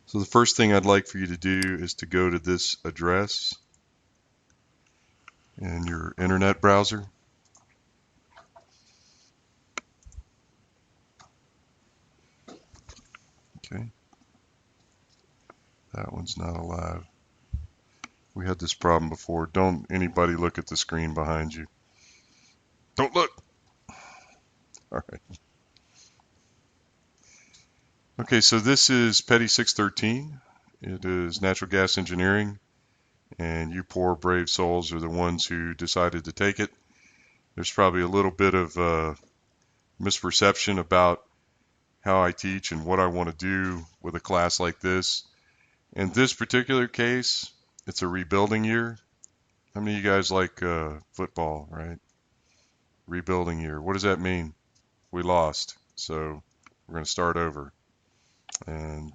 So the first thing I'd like for you to do is to go to this address in your internet browser. Okay, that one's not alive. We had this problem before. Don't anybody look at the screen behind you. Don't look. All right. Okay, so this is P613. It is natural gas engineering, and you poor brave souls are the ones who decided to take it. There's probably a little bit of misperception about how I teach and what I want to do with a class like this. In this particular case, it's a rebuilding year. How many of you guys like football, right? Rebuilding year. What does that mean? We lost, so we're going to start over. And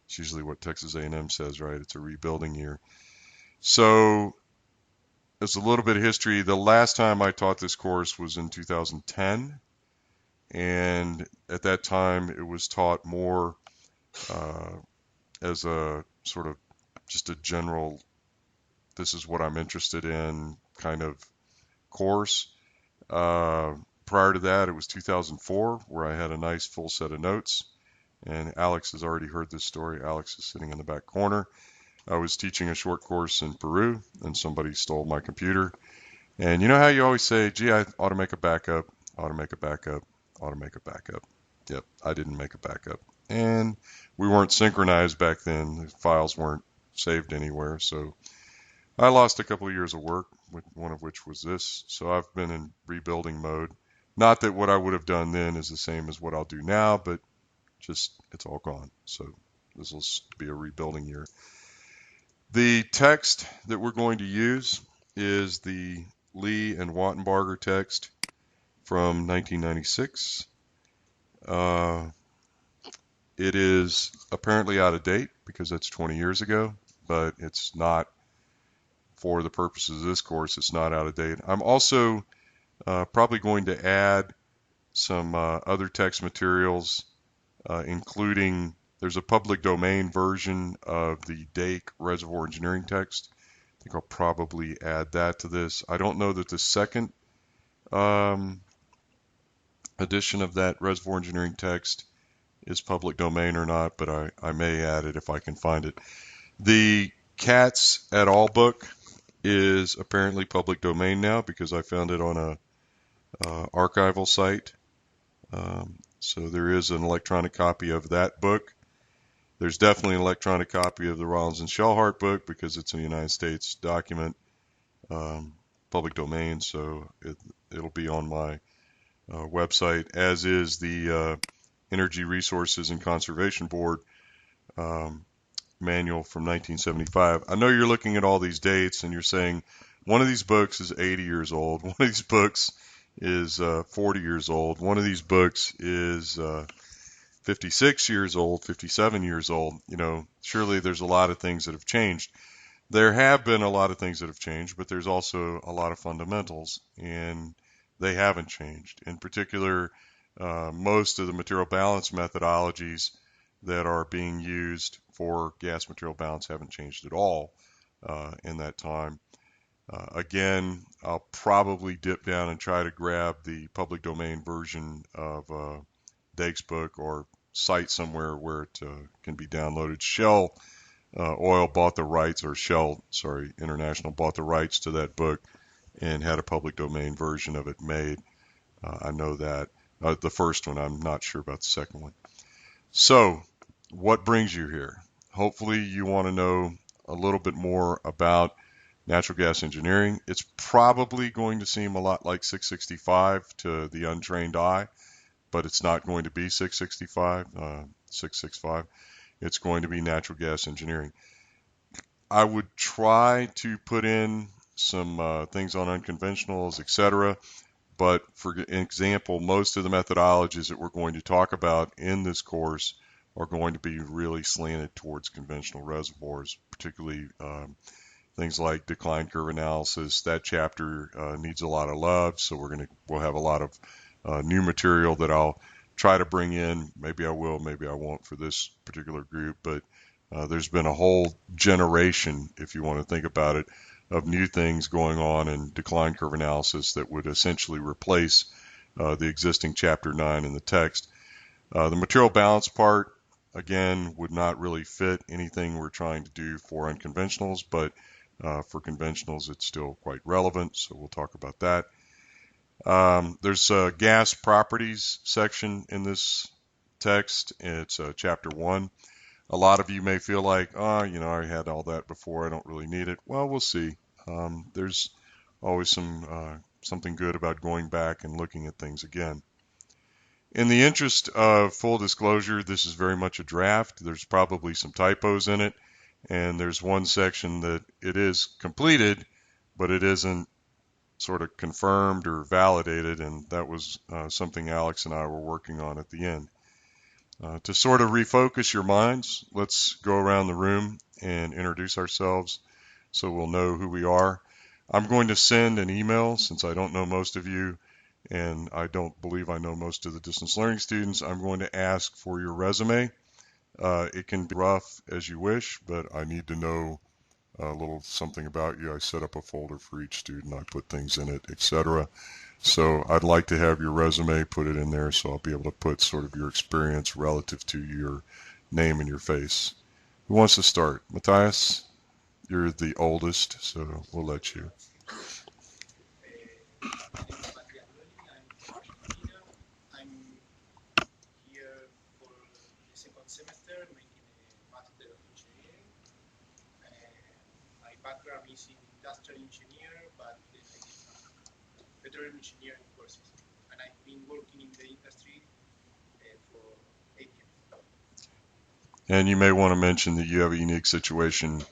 it's usually what Texas A&M says, right? It's a rebuilding year. So there's a little bit of history. The last time I taught this course was in 2010, and at that time it was taught more uh, as a sort of just a general, this is what I'm interested in kind of course. Uh, Prior to that, it was 2004 where I had a nice full set of notes. And Alex has already heard this story. Alex is sitting in the back corner. I was teaching a short course in Peru, and somebody stole my computer. And you know how you always say, gee, I ought to make a backup, ought to make a backup, ought to make a backup. Yep, I didn't make a backup. And we weren't synchronized back then. The files weren't saved anywhere. So I lost a couple of years of work, one of which was this. So I've been in rebuilding mode. Not that what I would have done then is the same as what I'll do now, but just it's all gone. So this will be a rebuilding year. The text that we're going to use is the Lee and Wattenbarger text from 1996. It is apparently out of date because that's 20 years ago, but it's not, for the purposes of this course, it's not out of date. I'm also probably going to add some other text materials, including there's a public domain version of the Dake Reservoir Engineering text. I think I'll probably add that to this. I don't know that the second um, edition of that Reservoir Engineering text is public domain or not, but I may add it if I can find it. The Katz et al. Book is apparently public domain now because I found it on a archival site. So there is an electronic copy of that book. There's definitely an electronic copy of the Rollins and Shellhart book because it's a United States document, public domain, so it'll be on my website, as is the Energy Resources and Conservation Board manual from 1975. I know you're looking at all these dates and you're saying one of these books is 80 years old, one of these books is 40 years old, one of these books is 56 years old, 57 years old. You know, surely there's a lot of things that have changed. There have been a lot of things that have changed, but there's also a lot of fundamentals, and they haven't changed. In particular, most of the material balance methodologies that are being used for gas material balance haven't changed at all in that time. Again, I'll probably dip down and try to grab the public domain version of Dake's book or cite somewhere where it can be downloaded. Shell Oil bought the rights, or Shell, sorry, International bought the rights to that book and had a public domain version of it made. I know that. The first one, I'm not sure about the second one. So, what brings you here? Hopefully, you want to know a little bit more about natural gas engineering. It's probably going to seem a lot like 665 to the untrained eye, but it's not going to be 665. It's going to be natural gas engineering. I would try to put in some things on unconventionals, etc. But for example, most of the methodologies that we're going to talk about in this course are going to be really slanted towards conventional reservoirs, particularly things like decline curve analysis. That chapter needs a lot of love, so we'll have a lot of new material that I'll try to bring in. Maybe I will, maybe I won't for this particular group, but There's been a whole generation, if you want to think about it, of new things going on in decline curve analysis that would essentially replace the existing Chapter 9 in the text. The material balance part, again, would not really fit anything we're trying to do for unconventionals, but for conventionals, it's still quite relevant, so we'll talk about that. There's a gas properties section in this text. It's Chapter 1. A lot of you may feel like, oh, I already had all that before. I don't really need it. Well, we'll see. There's always something good about going back and looking at things again. In the interest of full disclosure, this is very much a draft. There's probably some typos in it, and there's one section that it is completed, but it isn't sort of confirmed or validated, and that was something Alex and I were working on at the end. To sort of refocus your minds, let's go around the room and introduce ourselves so we'll know who we are. I'm going to send an email since I don't know most of you and I don't believe I know most of the distance learning students. I'm going to ask for your resume. It can be rough as you wish, but I need to know a little something about you. I set up a folder for each student. I put things in it, etc. So I'd like to have your resume, put it in there so I'll be able to put sort of your experience relative to your name and your face. Who wants to start? Matthias, you're the oldest, so we'll let you. And you may want to mention that you have a unique situation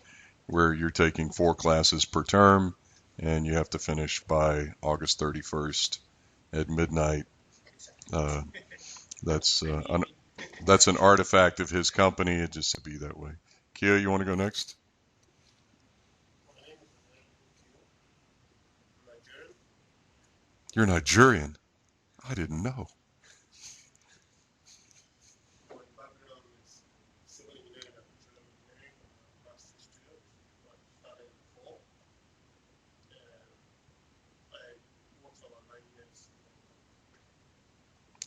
where you're taking 4 classes per term and you have to finish by August 31st at midnight. That's an artifact of his company. It just be that way. Kia, you want to go next? You're Nigerian. I didn't know.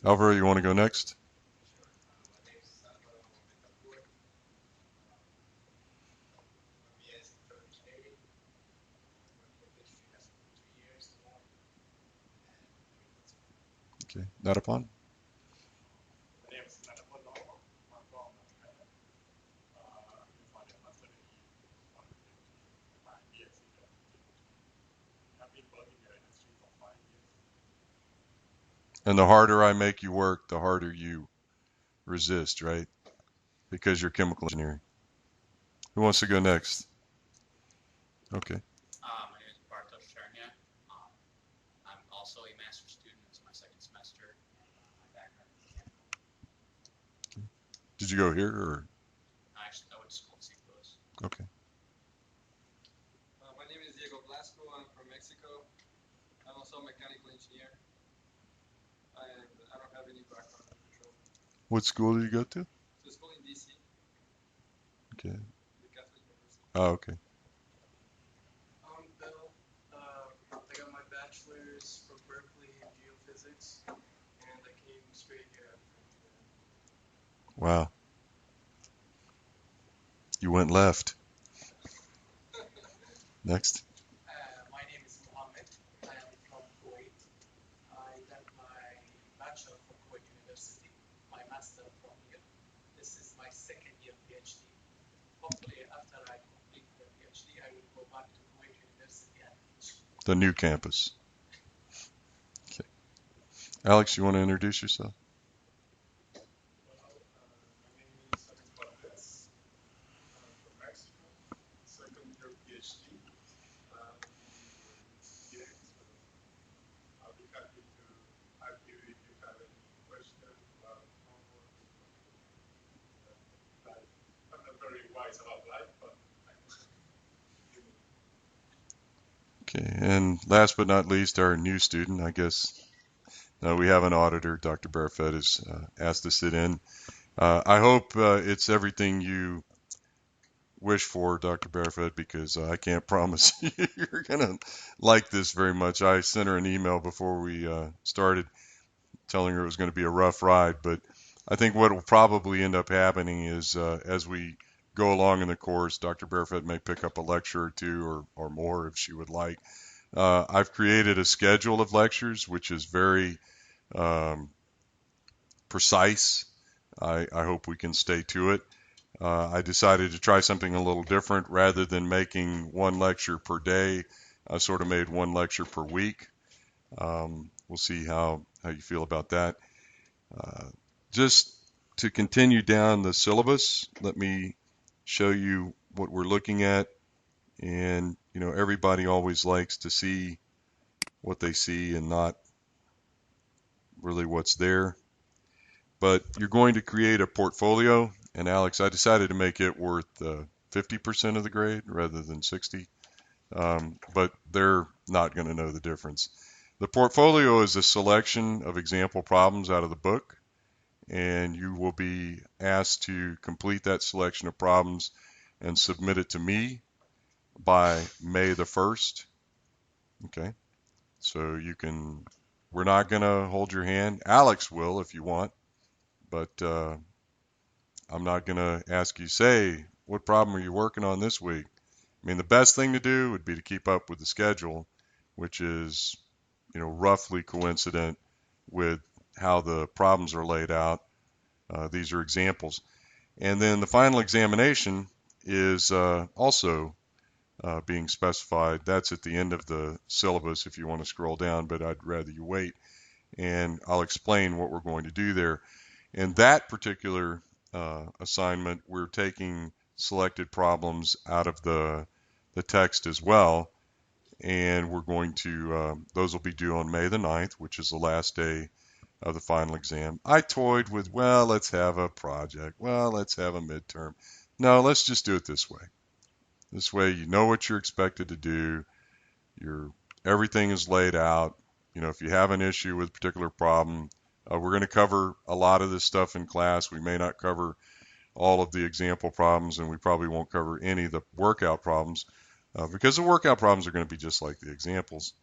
Alvaro, you want to go next? Okay, Nadapan? And the harder I make you work, the harder you resist, right? Because you're chemical engineering. Who wants to go next? Okay. Did you go here or? Okay. My name is Diego Blasco. I'm from Mexico. I'm also a mechanical engineer. And I don't have any background in control. What school did you go to? So school in DC. Okay. The Catholic University. Oh, okay. I'm Bill. I got my bachelor's from Berkeley in geophysics, and I came straight here. Wow. You went left. Next. My name is Mohammed. I am from Kuwait. I got my bachelor from Kuwait University, my master from here. This is my second year PhD. Hopefully, after I complete the PhD, I will go back to Kuwait University and teach. The new campus. Okay. Alex, you want to introduce yourself? Okay, and last but not least, our new student, I guess. We have an auditor, Dr. Barafet, has asked to sit in. I hope it's everything you wish for, Dr. Barefoot, because I can't promise you're going to like this very much. I sent her an email before we started telling her it was going to be a rough ride, but I think what will probably end up happening is as we go along in the course, Dr. Barefoot may pick up a lecture or two or more if she would like. I've created a schedule of lectures, which is very um, precise. I hope we can stay to it. I decided to try something a little different. Rather than making one lecture per day, I sort of made one lecture per week. We'll see how you feel about that. Uh, just to continue down the syllabus, let me show you what we're looking at. And, everybody always likes to see what they see and not really what's there. But you're going to create a portfolio. And Alex, I decided to make it worth 50% of the grade rather than 60. But they're not going to know the difference. The portfolio is a selection of example problems out of the book, and you will be asked to complete that selection of problems and submit it to me by May the 1st. Okay, so we're not going to hold your hand. Alex will if you want, but I'm not going to ask you, say, what problem are you working on this week? I mean, the best thing to do would be to keep up with the schedule, which is, roughly coincident with how the problems are laid out. These are examples. And then the final examination is also being specified. That's at the end of the syllabus if you want to scroll down, but I'd rather you wait. And I'll explain what we're going to do there. In that particular assignment, we're taking selected problems out of the text as well. And we're going to, those will be due on May the 9th, which is the last day of the final exam. I toyed with, well, let's have a project. Well, let's have a midterm. No, let's just do it this way. This way, you know what you're expected to do. Everything is laid out. If you have an issue with a particular problem, we're going to cover a lot of this stuff in class. We may not cover all of the example problems, and we probably won't cover any of the workout problems because the workout problems are going to be just like the examples.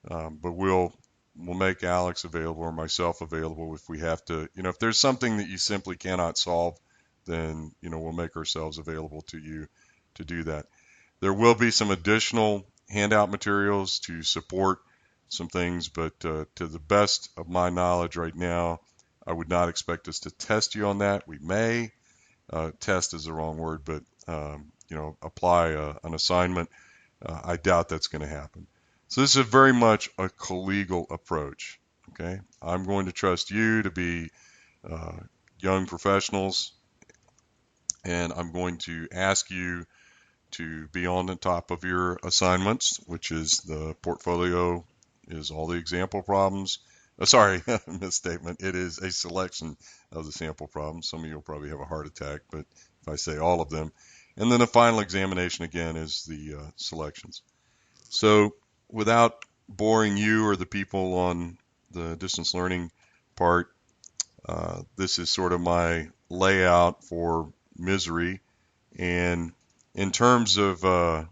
But we'll make Alex available or myself available if we have to. If there's something that you simply cannot solve, then we'll make ourselves available to you to do that. There will be some additional handout materials to support some things, but to the best of my knowledge right now, I would not expect us to test you on that. We may. Test is the wrong word, but apply an assignment. I doubt that's going to happen. So this is very much a collegial approach. Okay, I'm going to trust you to be young professionals, and I'm going to ask you to be on the top of your assignments, which is the portfolio is all the example problems. Sorry, misstatement. It is a selection of the sample problems. Some of you will probably have a heart attack, but if I say all of them. And then the final examination again is the selections. So without boring you or the people on the distance learning part, this is sort of my layout for Misery. And in terms of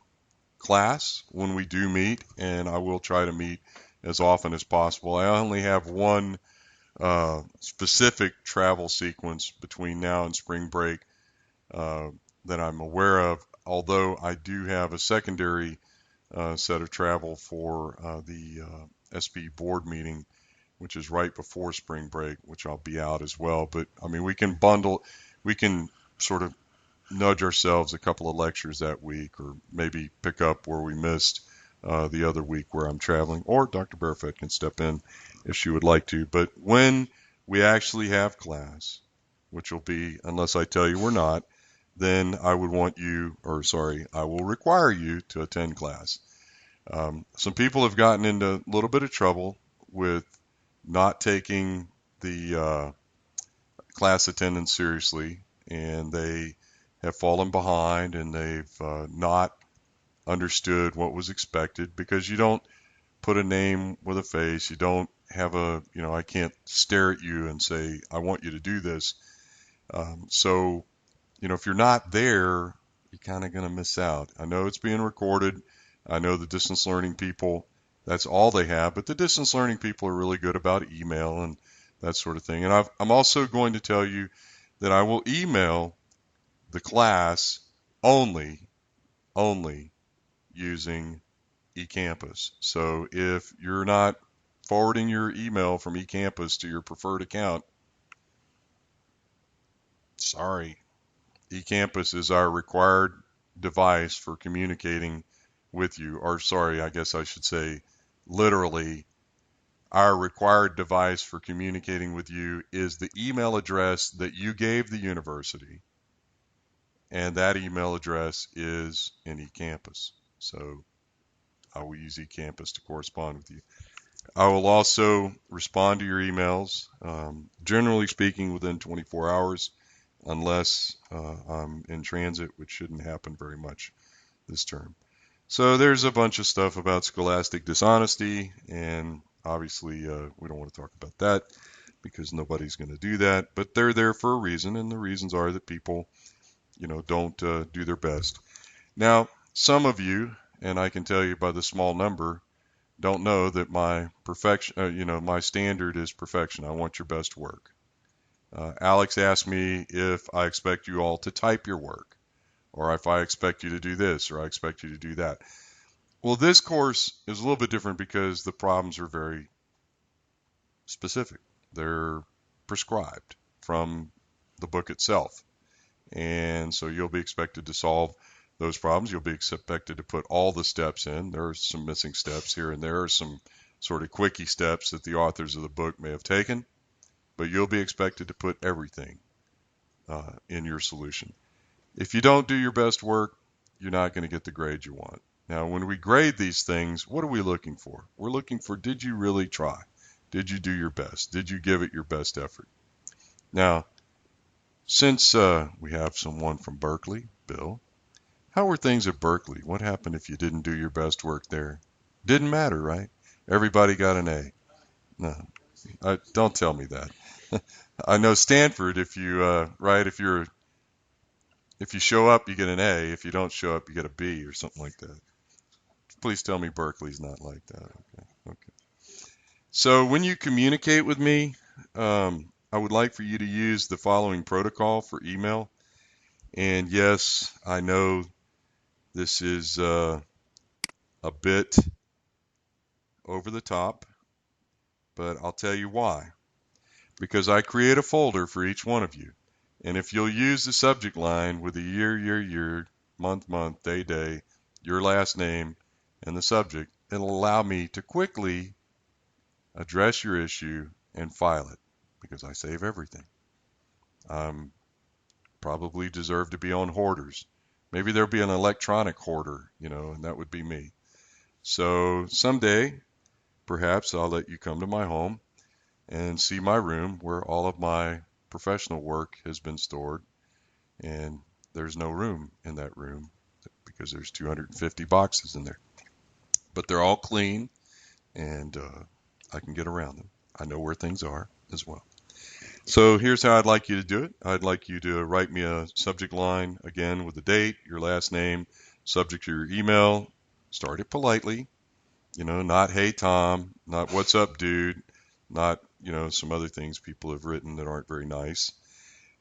class, when we do meet, and I will try to meet as often as possible, I only have one specific travel sequence between now and spring break that I'm aware of, although I do have a secondary set of travel for the SB board meeting, which is right before spring break, which I'll be out as well. But I mean, we can sort of nudge ourselves a couple of lectures that week, or maybe pick up where we missed the other week where I'm traveling, or Dr. Barefoot can step in if she would like to. But when we actually have class, which will be, unless I tell you we're not, then I would want you, or sorry, I will require you to attend class. Some people have gotten into a little bit of trouble with not taking the class attendance seriously, and they have fallen behind, and they've not understood what was expected, because you don't put a name with a face. You don't have I can't stare at you and say, I want you to do this. So, if you're not there, you're kind of going to miss out. I know it's being recorded. I know the distance learning people, that's all they have, but the distance learning people are really good about email and that sort of thing. And I'm also going to tell you that I will email the class only, only using eCampus. So if you're not forwarding your email from eCampus to your preferred account, sorry, eCampus is our required device for communicating with you. Or sorry, I guess I should say literally our required device for communicating with you is the email address that you gave the university, and that email address is in eCampus. So I will use eCampus to correspond with you. I will also respond to your emails, generally speaking, within 24 hours, unless I'm in transit, which shouldn't happen very much this term. So there's a bunch of stuff about scholastic dishonesty, and obviously we don't want to talk about that because nobody's going to do that. But they're there for a reason, and the reasons are that people, don't do their best. Now, some of you, and I can tell you by the small number, don't know that my perfection, my standard is perfection. I want your best work. Alex asked me if I expect you all to type your work, or if I expect you to do this, or I expect you to do that. Well, this course is a little bit different because the problems are very specific. They're prescribed from the book itself. And so you'll be expected to solve those problems. You'll be expected to put all the steps in. There are some missing steps here and there are some sort of quickie steps that the authors of the book may have taken, but you'll be expected to put everything in your solution. If you don't do your best work, you're not going to get the grade you want. Now, when we grade these things, what are we looking for? We're looking for, did you really try? Did you do your best? Did you give it your best effort? Now, since we have someone from Berkeley, Bill, how were things at Berkeley? What happened if you didn't do your best work there? Didn't matter, right? Everybody got an A. No, don't tell me that. I know Stanford, if you if you show up, you get an A. If you don't show up, you get a B or something like that. Please tell me Berkeley's not like that. Okay. Okay. So when you communicate with me, I would like for you to use the following protocol for email. And yes, I know this is a bit over the top, but I'll tell you why. Because I create a folder for each one of you. And if you'll use the subject line with the year, month, day, your last name, and the subject, it'll allow me to quickly address your issue and file it because I save everything. Probably deserve to be on hoarders. Maybe there'll be an electronic hoarder, and that would be me. So someday, perhaps I'll let you come to my home and see my room where all of my professional work has been stored. And there's no room in that room because there's 250 boxes in there. But they're all clean and I can get around them. I know where things are as well. So here's how I'd like you to do it. I'd like you to write me a subject line again with the date, your last name, subject to your email. Start it politely. Not hey Tom, not what's up dude, not, some other things people have written that aren't very nice.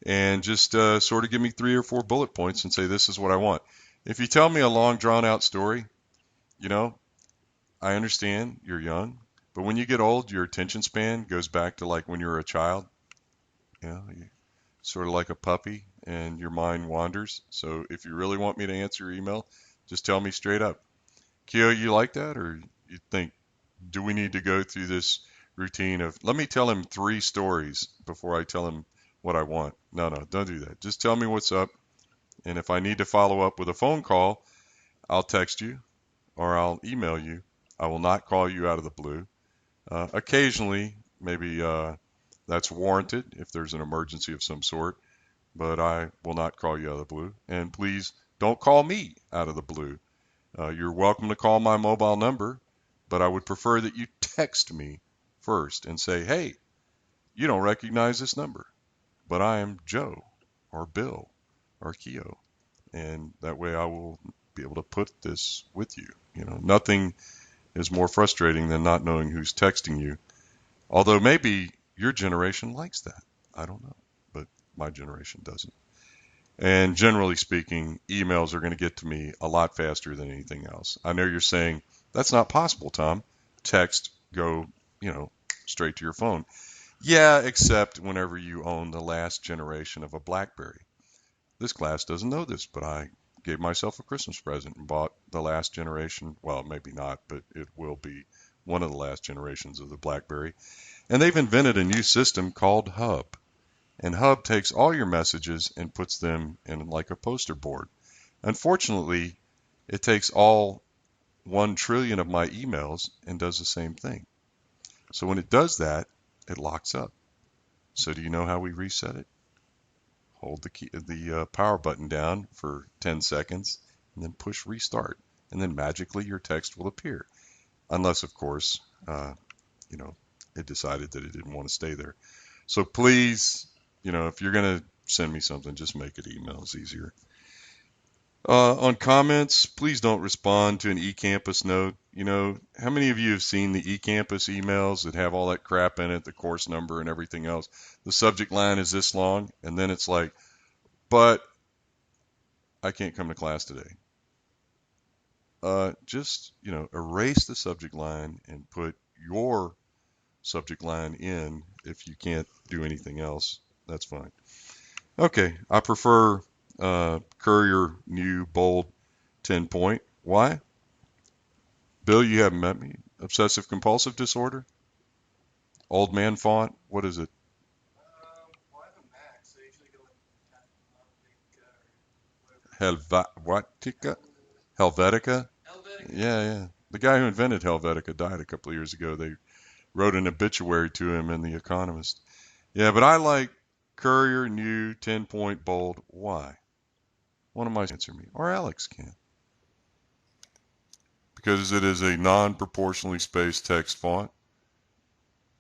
And just sort of give me 3 or 4 bullet points and say this is what I want. If you tell me a long drawn out story, you know, I understand you're young, but when you get old, your attention span goes back to like when you were a child. You sort of like a puppy and your mind wanders. So if you really want me to answer your email, just tell me straight up. Kyo, you like that? Or you think, do we need to go through this routine of, let me tell him 3 stories before I tell him what I want? No, don't do that. Just tell me what's up. And if I need to follow up with a phone call, I'll text you or I'll email you. I will not call you out of the blue. Occasionally, maybe that's warranted if there's an emergency of some sort, but I will not call you out of the blue. And please don't call me out of the blue. You're welcome to call my mobile number, but I would prefer that you text me first and say, hey, you don't recognize this number, but I am Joe or Bill or Keo. and that way I will be able to put this with you. Nothing is more frustrating than not knowing who's texting you. Although maybe your generation likes that. I don't know, but my generation doesn't. And generally speaking, emails are going to get to me a lot faster than anything else. I know you're saying that's not possible, Tom. Text, go, straight to your phone. Yeah, except whenever you own the last generation of a BlackBerry. This class doesn't know this, but I gave myself a Christmas present and bought the last generation. Well, maybe not, but it will be one of the last generations of the BlackBerry. And they've invented a new system called Hub. And Hub takes all your messages and puts them in like a poster board. Unfortunately, it takes all 1 trillion of my emails and does the same thing. So when it does that, it locks up. So do you know how we reset it? Hold the power button down for 10 seconds and then push restart. And then magically your text will appear. Unless, of course, it decided that it didn't want to stay there. So please, if you're going to send me something, just make it emails easier. On comments, please don't respond to an eCampus note. How many of you have seen the eCampus emails that have all that crap in it, the course number and everything else? The subject line is this long, and then it's like, but I can't come to class today. Just, erase the subject line and put your subject line in. If you can't do anything else, that's fine. Okay, I prefer Courier New Bold 10 point. Why? Bill, you haven't met me. Obsessive compulsive disorder? Old man font? What is it? Well, I have a Mac, so I usually go with Helvetica? Helvetica? Helvetica. Yeah. The guy who invented Helvetica died a couple of years ago. They wrote an obituary to him in The Economist. Yeah, but I like Courier New 10 point bold. Why? One of my answer me, or Alex can. Because it is a non-proportionally spaced text font.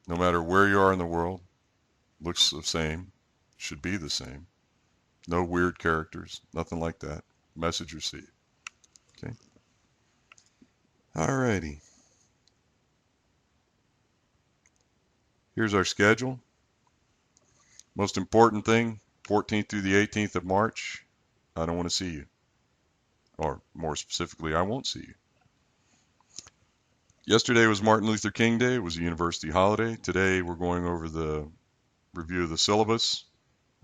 No matter where you are in the world, looks the same, should be the same. No weird characters, nothing like that. Message received. Okay. Alrighty. Here's our schedule. Most important thing, 14th through the 18th of March, I don't want to see you. Or more specifically, I won't see you. Yesterday was Martin Luther King Day. It was a university holiday. Today we're going over the review of the syllabus.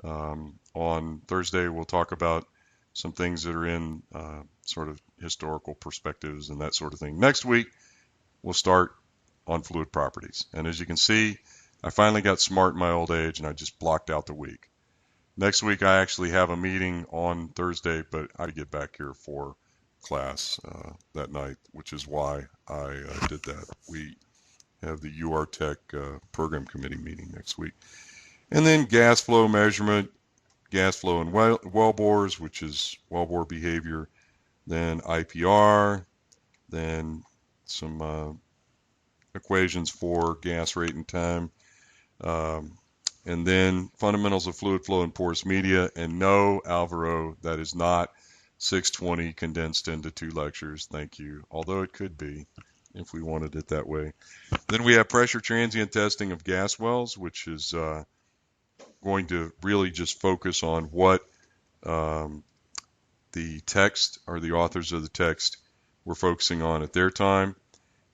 On Thursday, we'll talk about some things that are in sort of historical perspectives and that sort of thing. Next week, we'll start on fluid properties. And as you can see, I finally got smart in my old age and I just blocked out the week. Next week, I actually have a meeting on Thursday, but I get back here for class that night, which is why I did that. We have the UR Tech program committee meeting next week. And then gas flow measurement, gas flow in well bores, which is well bore behavior, then IPR, then some equations for gas rate and time, and then fundamentals of fluid flow in porous media. And no, Alvaro, that is not 620 condensed into 2 lectures. Thank you. Although it could be if we wanted it that way. Then we have pressure transient testing of gas wells, which is going to really just focus on what the text or the authors of the text were focusing on at their time.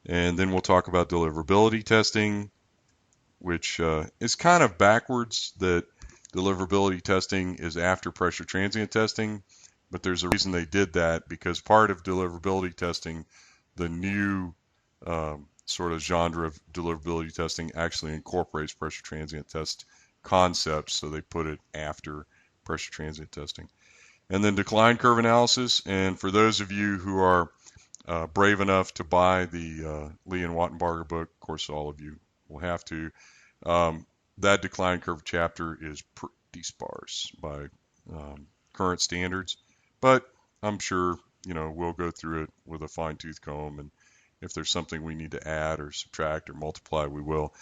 And then we'll talk about deliverability testing, which is kind of backwards, that deliverability testing is after pressure transient testing. But there's a reason they did that, because part of deliverability testing, the new sort of genre of deliverability testing, actually incorporates pressure transient test concepts. So they put it after pressure transient testing. And then decline curve analysis. And for those of you who are brave enough to buy the Lee and Wattenbarger book, of course, all of you will have to. That decline curve chapter is pretty sparse by current standards, but I'm sure we'll go through it with a fine-tooth comb, and if there's something we need to add or subtract or multiply, we will.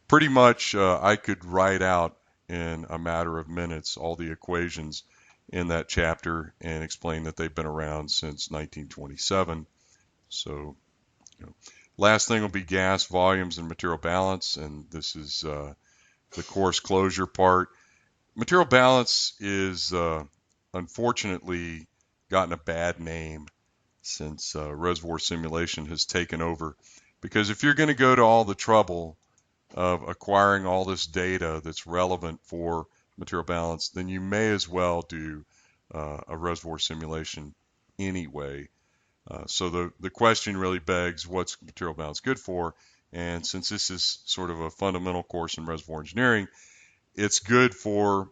Pretty much, I could write out in a matter of minutes all the equations in that chapter and explain that they've been around since 1927. So, you know, last thing will be gas, volumes, and material balance, and this is the course closure part. Material balance is unfortunately gotten a bad name since reservoir simulation has taken over. Because if you're going to go to all the trouble of acquiring all this data that's relevant for material balance, then you may as well do a reservoir simulation anyway. So the question really begs, what's material balance good for? And since this is sort of a fundamental course in reservoir engineering, it's good for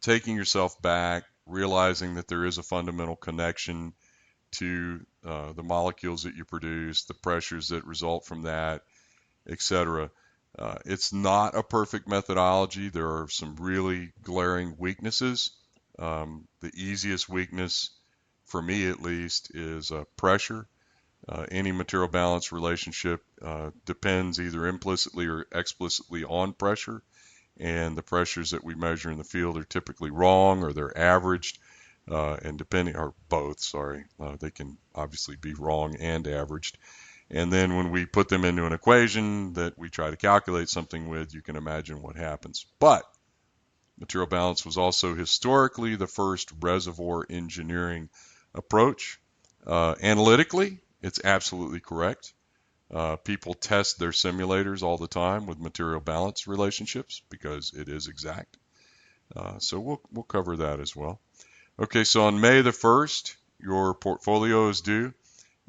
taking yourself back, realizing that there is a fundamental connection to the molecules that you produce, the pressures that result from that, etc. It's not a perfect methodology. There are some really glaring weaknesses. The easiest weakness, for me at least, is pressure. Any material balance relationship depends either implicitly or explicitly on pressure, and the pressures that we measure in the field are typically wrong or they're averaged, and depending, or both, sorry, they can obviously be wrong and averaged. And then when we put them into an equation that we try to calculate something with, you can imagine what happens. But material balance was also historically the first reservoir engineering approach. Analytically, it's absolutely correct. People test their simulators all the time with material balance relationships because it is exact. So we'll cover that as well. Okay, so on May the 1st, your portfolio is due,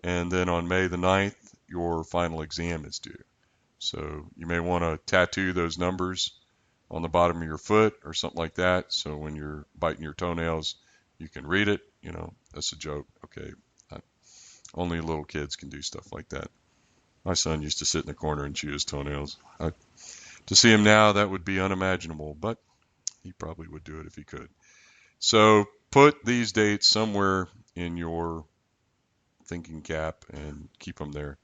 and then on May the 9th, your final exam is due. So you may want to tattoo those numbers on the bottom of your foot or something like that. So when you're biting your toenails, you can read it. You know, that's a joke. Okay. Only little kids can do stuff like that. My son used to sit in the corner and chew his toenails. To see him now, that would be unimaginable, but he probably would do it if he could. So put these dates somewhere in your thinking cap and keep them there.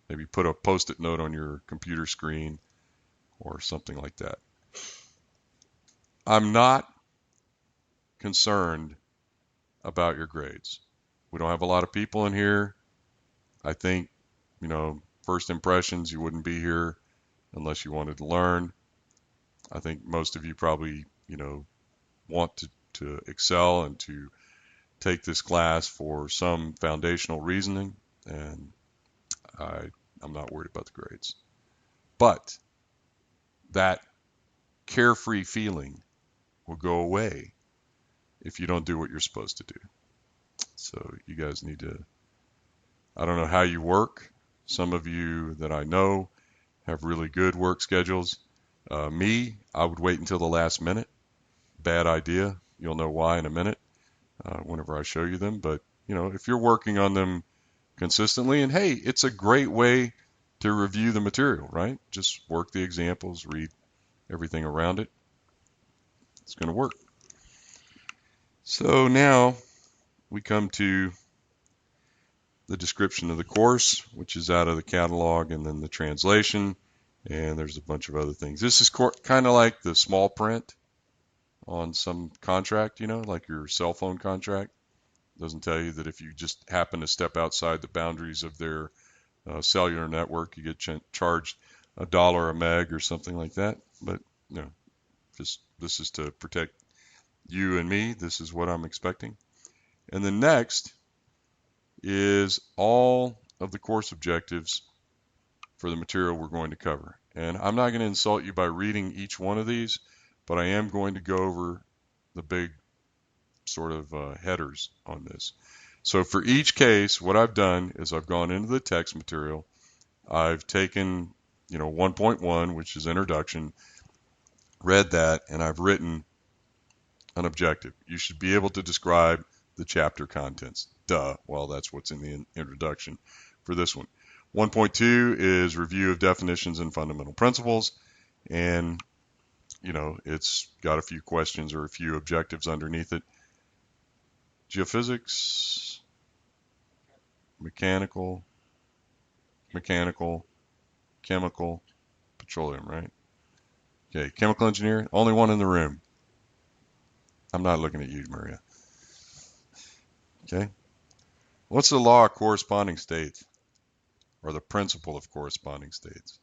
Maybe put a post-it note on your computer screen or something like that. I'm not concerned about your grades. We don't have a lot of people in here. I think, first impressions, you wouldn't be here unless you wanted to learn. I think most of you probably, want to excel and to take this class for some foundational reasoning, and I'm not worried about the grades. But that carefree feeling will go away if you don't do what you're supposed to do. So you guys need to, I don't know how you work. Some of you that I know have really good work schedules. Me, I would wait until the last minute. Bad idea. You'll know why in a minute whenever I show you them. But, if you're working on them consistently, and hey, it's a great way to review the material, right? Just work the examples, read everything around it. It's going to work. So now we come to the description of the course, which is out of the catalog, and then the translation, and there's a bunch of other things. This is kind of like the small print on some contract, like your cell phone contract. It doesn't tell you that if you just happen to step outside the boundaries of their cellular network, you get charged $1 a meg or something like that. But this is to protect you and me. This is what I'm expecting. And then next is all of the course objectives for the material we're going to cover. And I'm not going to insult you by reading each one of these, but I am going to go over the big sort of headers on this. So for each case, what I've done is I've gone into the text material. I've taken, 1.1, which is introduction, read that, and I've written an objective. You should be able to describe the chapter contents. Duh. Well, that's what's in the introduction for this one. 1.2 is review of definitions and fundamental principles. And, it's got a few questions or a few objectives underneath it. Geophysics, mechanical, chemical, petroleum, right? Okay, chemical engineer, only one in the room. I'm not looking at you, Maria. Okay. What's the law of corresponding states or the principle of corresponding states?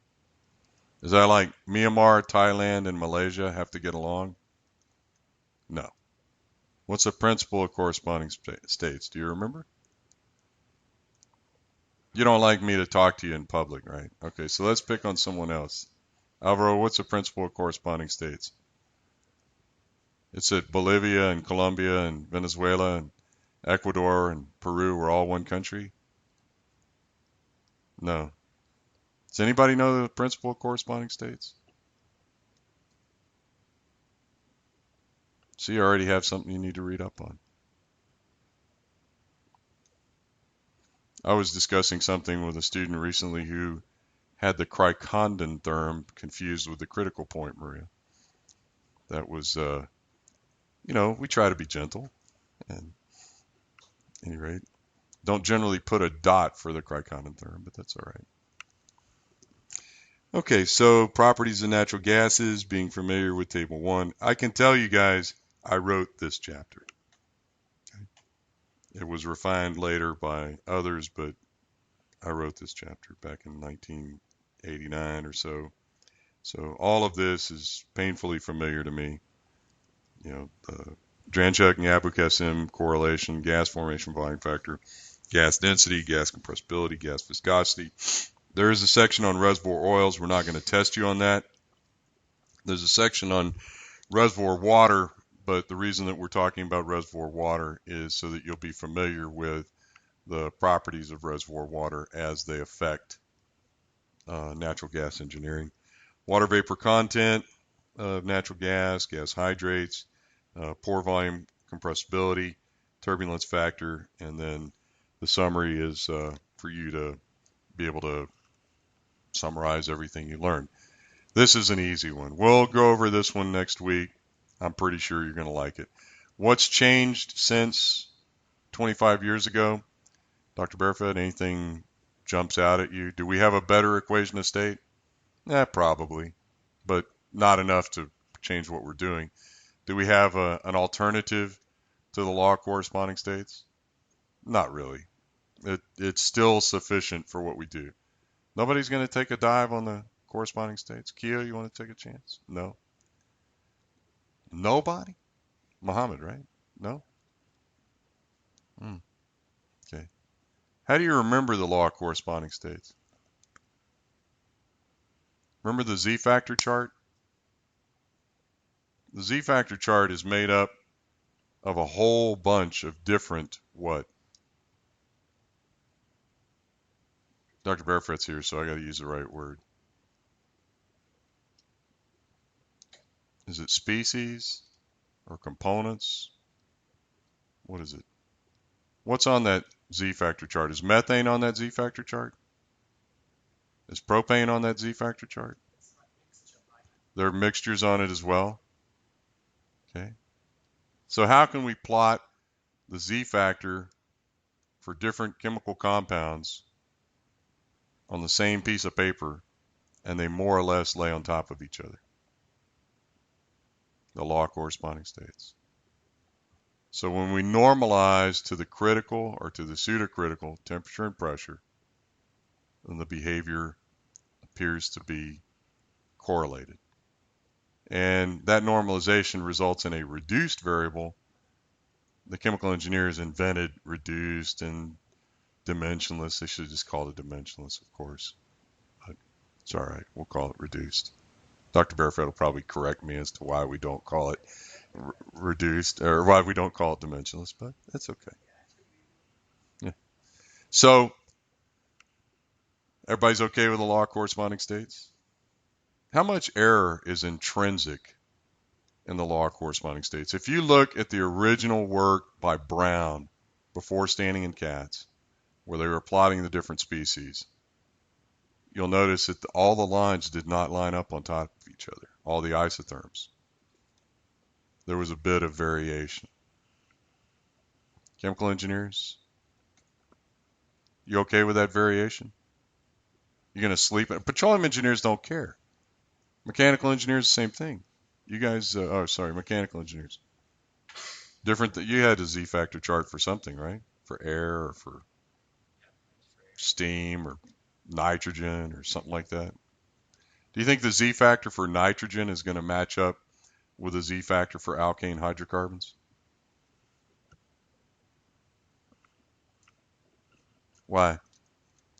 Is that like Myanmar, Thailand, and Malaysia have to get along? No. What's the principle of corresponding states? Do you remember? You don't like me to talk to you in public, right? Okay, so let's pick on someone else. Alvaro, what's the principle of corresponding states? It's that Bolivia and Colombia and Venezuela and Ecuador and Peru were all one country? No. Does anybody know the principle of corresponding states? So you already have something you need to read up on. I was discussing something with a student recently who had the Crichton theorem confused with the critical point, Maria. That was, we try to be gentle, and at any rate, don't generally put a dot for the Crichton theorem, but that's all right. Okay, so properties of natural gases, being familiar with table 1. I can tell you guys, I wrote this chapter. Okay. It was refined later by others, but I wrote this chapter back in 1989 or so. So all of this is painfully familiar to me. The Dranchuk and Yabuk-SM correlation, gas formation volume factor, gas density, gas compressibility, gas viscosity. There is a section on reservoir oils. We're not going to test you on that. There's a section on reservoir water, but the reason that we're talking about reservoir water is so that you'll be familiar with the properties of reservoir water as they affect natural gas engineering. Water vapor content of natural gas, gas hydrates, pore volume compressibility, turbulence factor, and then the summary is for you to be able to summarize everything you learned. This is an easy one. We'll go over this one next week. I'm pretty sure you're going to like it. What's changed since 25 years ago? Dr. Barefoot, anything jumps out at you? Do we have a better equation of state? Probably, but not enough to change what we're doing. Do we have an alternative to the law of corresponding states? Not really. It's still sufficient for what we do. Nobody's going to take a dive on the corresponding states. Kia, you want to take a chance? No. Nobody? Muhammad, right? No? Okay. How do you remember the law of corresponding states? Remember the z-factor chart? The z-factor chart is made up of a whole bunch of different what? Dr. Barefoot's here, so I got to use the right word. Is it species or components? What is it? What's on that z-factor chart? Is methane on that z-factor chart? Is propane on that z-factor chart? There are mixtures on it as well. Okay. So how can we plot the z-factor for different chemical compounds on the same piece of paper and they more or less lay on top of each other? The law of corresponding states. So when we normalize to the critical or to the pseudocritical temperature and pressure, then the behavior appears to be correlated. And that normalization results in a reduced variable. The chemical engineers invented reduced and dimensionless. They should have just called it dimensionless, of course. But it's all right. We'll call it reduced. Dr. Barefoot will probably correct me as to why we don't call it reduced or why we don't call it dimensionless, but that's okay. Yeah. So everybody's okay with the law of corresponding states? How much error is intrinsic in the law of corresponding states? If you look at the original work by Brown before Standing and Katz, where they were plotting the different species, you'll notice that all the lines did not line up on top of each other, all the isotherms. There was a bit of variation. Chemical engineers, you okay with that variation? You're going to sleep? Petroleum engineers don't care. Mechanical engineers, the same thing. You guys, mechanical engineers. Different that you had a Z factor chart for something, right? For air or for steam or nitrogen or something like that. Do you think the Z factor for nitrogen is going to match up with a Z factor for alkane hydrocarbons? Why?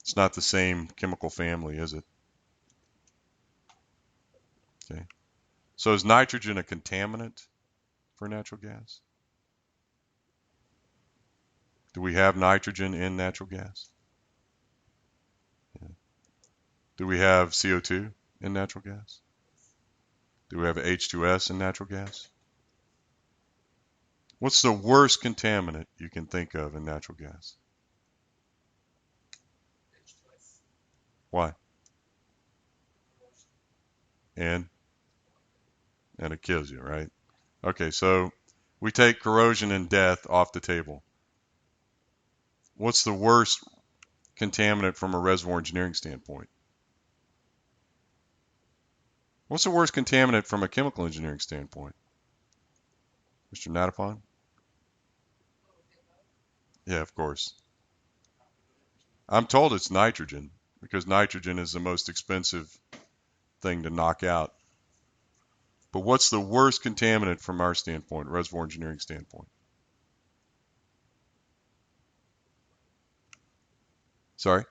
It's not the same chemical family, is it? Okay. So is nitrogen a contaminant for natural gas? Do we have nitrogen in natural gas? Yeah. Do we have CO2 in natural gas? Do we have H2S in natural gas? What's the worst contaminant you can think of in natural gas? Why? And and it kills you, right? Okay, so we take corrosion and death off the table. What's the worst contaminant from a reservoir engineering standpoint? What's the worst contaminant from a chemical engineering standpoint? Mr. Natapon? Yeah, of course. I'm told it's nitrogen because nitrogen is the most expensive thing to knock out. But what's the worst contaminant from our standpoint, reservoir engineering standpoint? Sorry?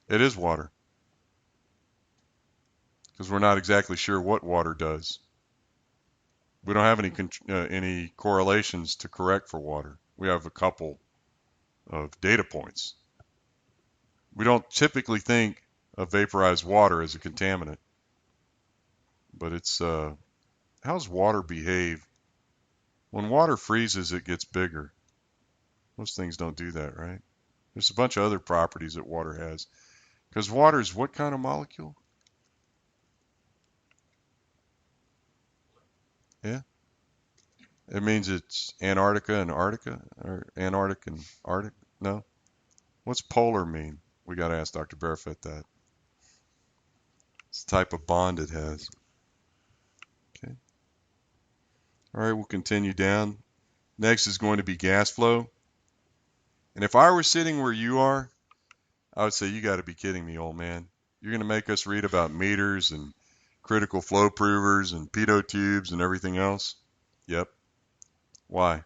It is water because we're not exactly sure what water does. We don't have any correlations to correct for water. We have a couple of data points. We don't typically think of vaporized water as a contaminant, but it's how does water behave? When water freezes, it gets bigger. Most things don't do that, right? There's a bunch of other properties that water has. Because water is what kind of molecule? Yeah. It means it's Antarctica and Arctica, or Antarctic and Arctic. No. What's polar mean? We got to ask Dr. Barefoot that. It's the type of bond it has. Okay. All right, we'll continue down. Next is going to be gas flow. And if I were sitting where you are, I would say, you got to be kidding me, old man. You're going to make us read about meters and critical flow provers and pitot tubes and everything else? Yep. Why?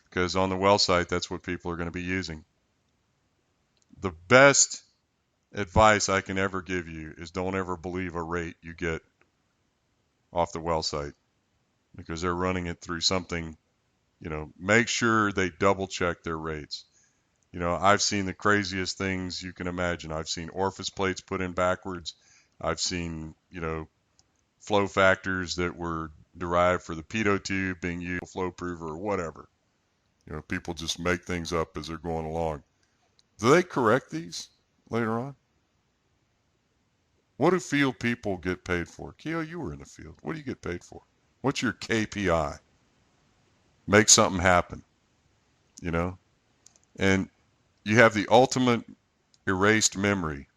Because on the well site, that's what people are going to be using. The best advice I can ever give you is don't ever believe a rate you get off the well site because they're running it through something, make sure they double check their rates. I've seen the craziest things you can imagine. I've seen orifice plates put in backwards. I've seen, flow factors that were derived for the pitot tube being used, flow prover or whatever. People just make things up as they're going along. Do they correct these later on? What do field people get paid for? Keo, you were in the field. What do you get paid for? What's your KPI? Make something happen, you know? And you have the ultimate erased memory.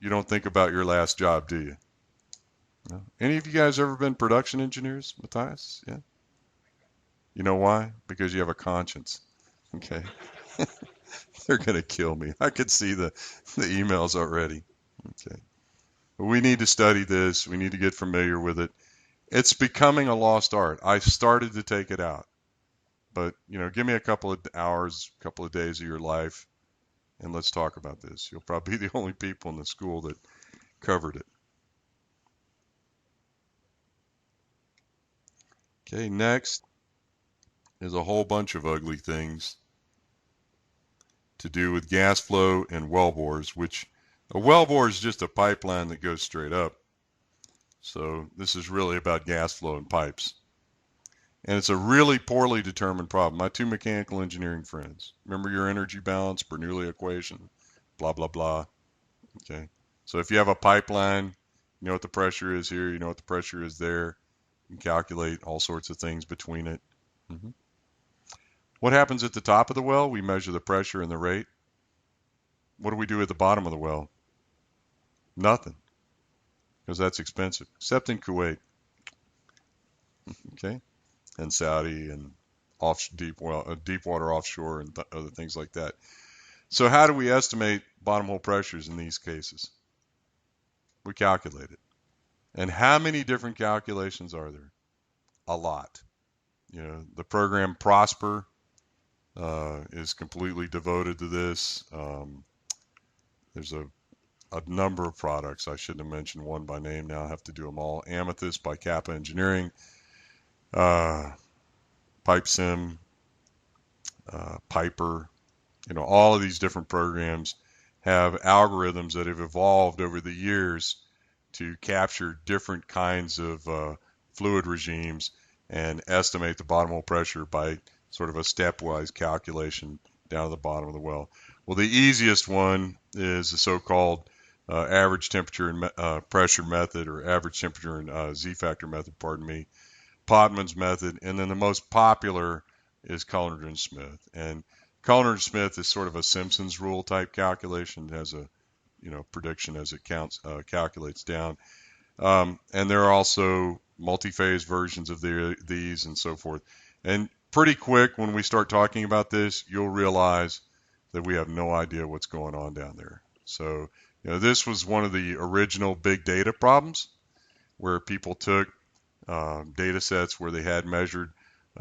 You don't think about your last job, do you? No. Any of you guys ever been production engineers, Matthias? Yeah. You know why? Because you have a conscience. Okay. They're going to kill me. I could see the emails already. Okay. But we need to study this. We need to get familiar with it. It's becoming a lost art. I started to take it out. But, give me a couple of hours, a couple of days of your life, and let's talk about this. You'll probably be the only people in the school that covered it. Okay, next is a whole bunch of ugly things to do with gas flow and well bores, which a well bore is just a pipeline that goes straight up. So this is really about gas flow and pipes. And it's a really poorly determined problem. My two mechanical engineering friends. Remember your energy balance, Bernoulli equation, blah, blah, blah. Okay. So if you have a pipeline, you know what the pressure is here, you know what the pressure is there. You can calculate all sorts of things between it. Mm-hmm. What happens at the top of the well? We measure the pressure and the rate. What do we do at the bottom of the well? Nothing, because that's expensive, except in Kuwait. Okay, and Saudi and off deep water offshore and other things like that. So how do we estimate bottom hole pressures in these cases? We calculate it. And how many different calculations are there? A lot. You know, the program Prosper is completely devoted to this. There's a number of products. I shouldn't have mentioned one by name now. I have to do them all. Amethyst by Kappa Engineering, uh, PipeSim, Piper. You know, all of these different programs have algorithms that have evolved over the years to capture different kinds of fluid regimes and estimate the bottom hole pressure by sort of a stepwise calculation down to the bottom of the well. Well, the easiest one is the so-called average temperature and pressure method, or average temperature and Z-factor method, pardon me, Potman's method, and then the most popular is Cullender-Smith. And Cullender-Smith is sort of a Simpsons rule type calculation. It has a prediction as it calculates down. And there are also multi-phase versions of these and so forth. And pretty quick, when we start talking about this, you'll realize that we have no idea what's going on down there. So, this was one of the original big data problems where people took data sets where they had measured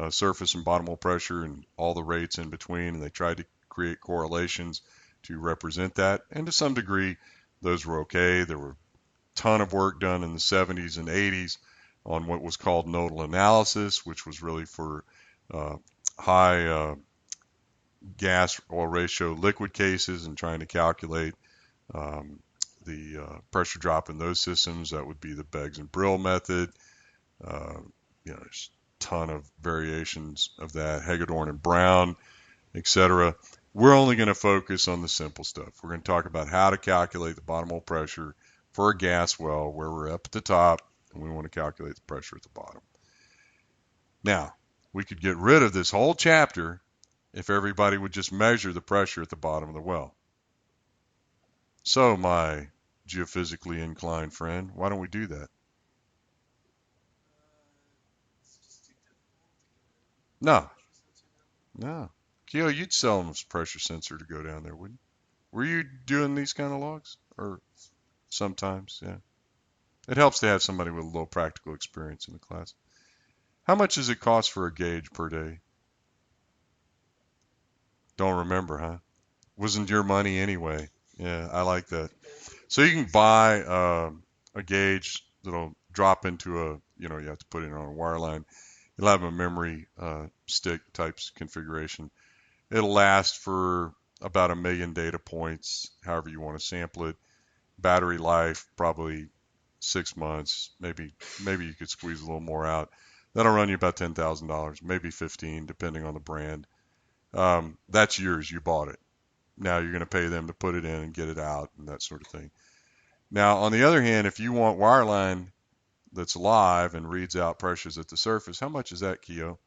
surface and bottom hole pressure and all the rates in between, and they tried to create correlations to represent that. And to some degree, those were okay. There were a ton of work done in the 70s and 80s on what was called nodal analysis, which was really for high gas oil ratio liquid cases and trying to calculate um, the pressure drop in those systems. That would be the Beggs and Brill method. Uh, there's a ton of variations of that, Hagedorn and Brown, etc. We're only going to focus on the simple stuff. We're going to talk about how to calculate the bottom hole pressure for a gas well where we're up at the top and we want to calculate the pressure at the bottom. Now, we could get rid of this whole chapter if everybody would just measure the pressure at the bottom of the well. So, my geophysically inclined friend, why don't we do that? No, no. Keo, you'd sell them a pressure sensor to go down there, wouldn't you? Were you doing these kind of logs? Or sometimes, yeah. It helps to have somebody with a little practical experience in the class. How much does it cost for a gauge per day? Don't remember, huh? Wasn't your money anyway. Yeah, I like that. So you can buy a gauge that'll drop into you have to put it on a wire line. It'll have a memory stick types configuration. It'll last for about 1 million data points, however you want to sample it. Battery life, probably 6 months. Maybe you could squeeze a little more out. That'll run you about $10,000, maybe 15, depending on the brand. That's yours. You bought it. Now you're going to pay them to put it in and get it out and that sort of thing. Now, on the other hand, if you want wireline that's live and reads out pressures at the surface, how much is that, Keo?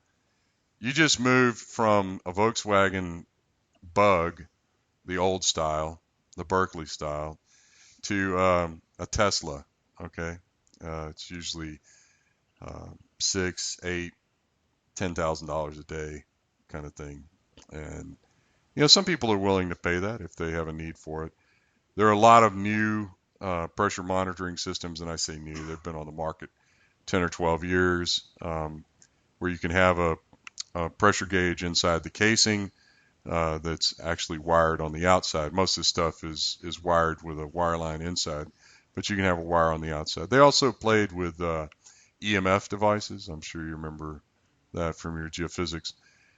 You just moved from a Volkswagen Bug, the old style, the Berkeley style, to a Tesla. Okay, it's usually $6, $8, $10,000 a day kind of thing, and some people are willing to pay that if they have a need for it. There are a lot of new pressure monitoring systems, and I say new, they've been on the market 10 or 12 years, where you can have a pressure gauge inside the casing that's actually wired on the outside. Most of this stuff is wired with a wire line inside, but you can have a wire on the outside. They also played with EMF devices. I'm sure you remember that from your geophysics.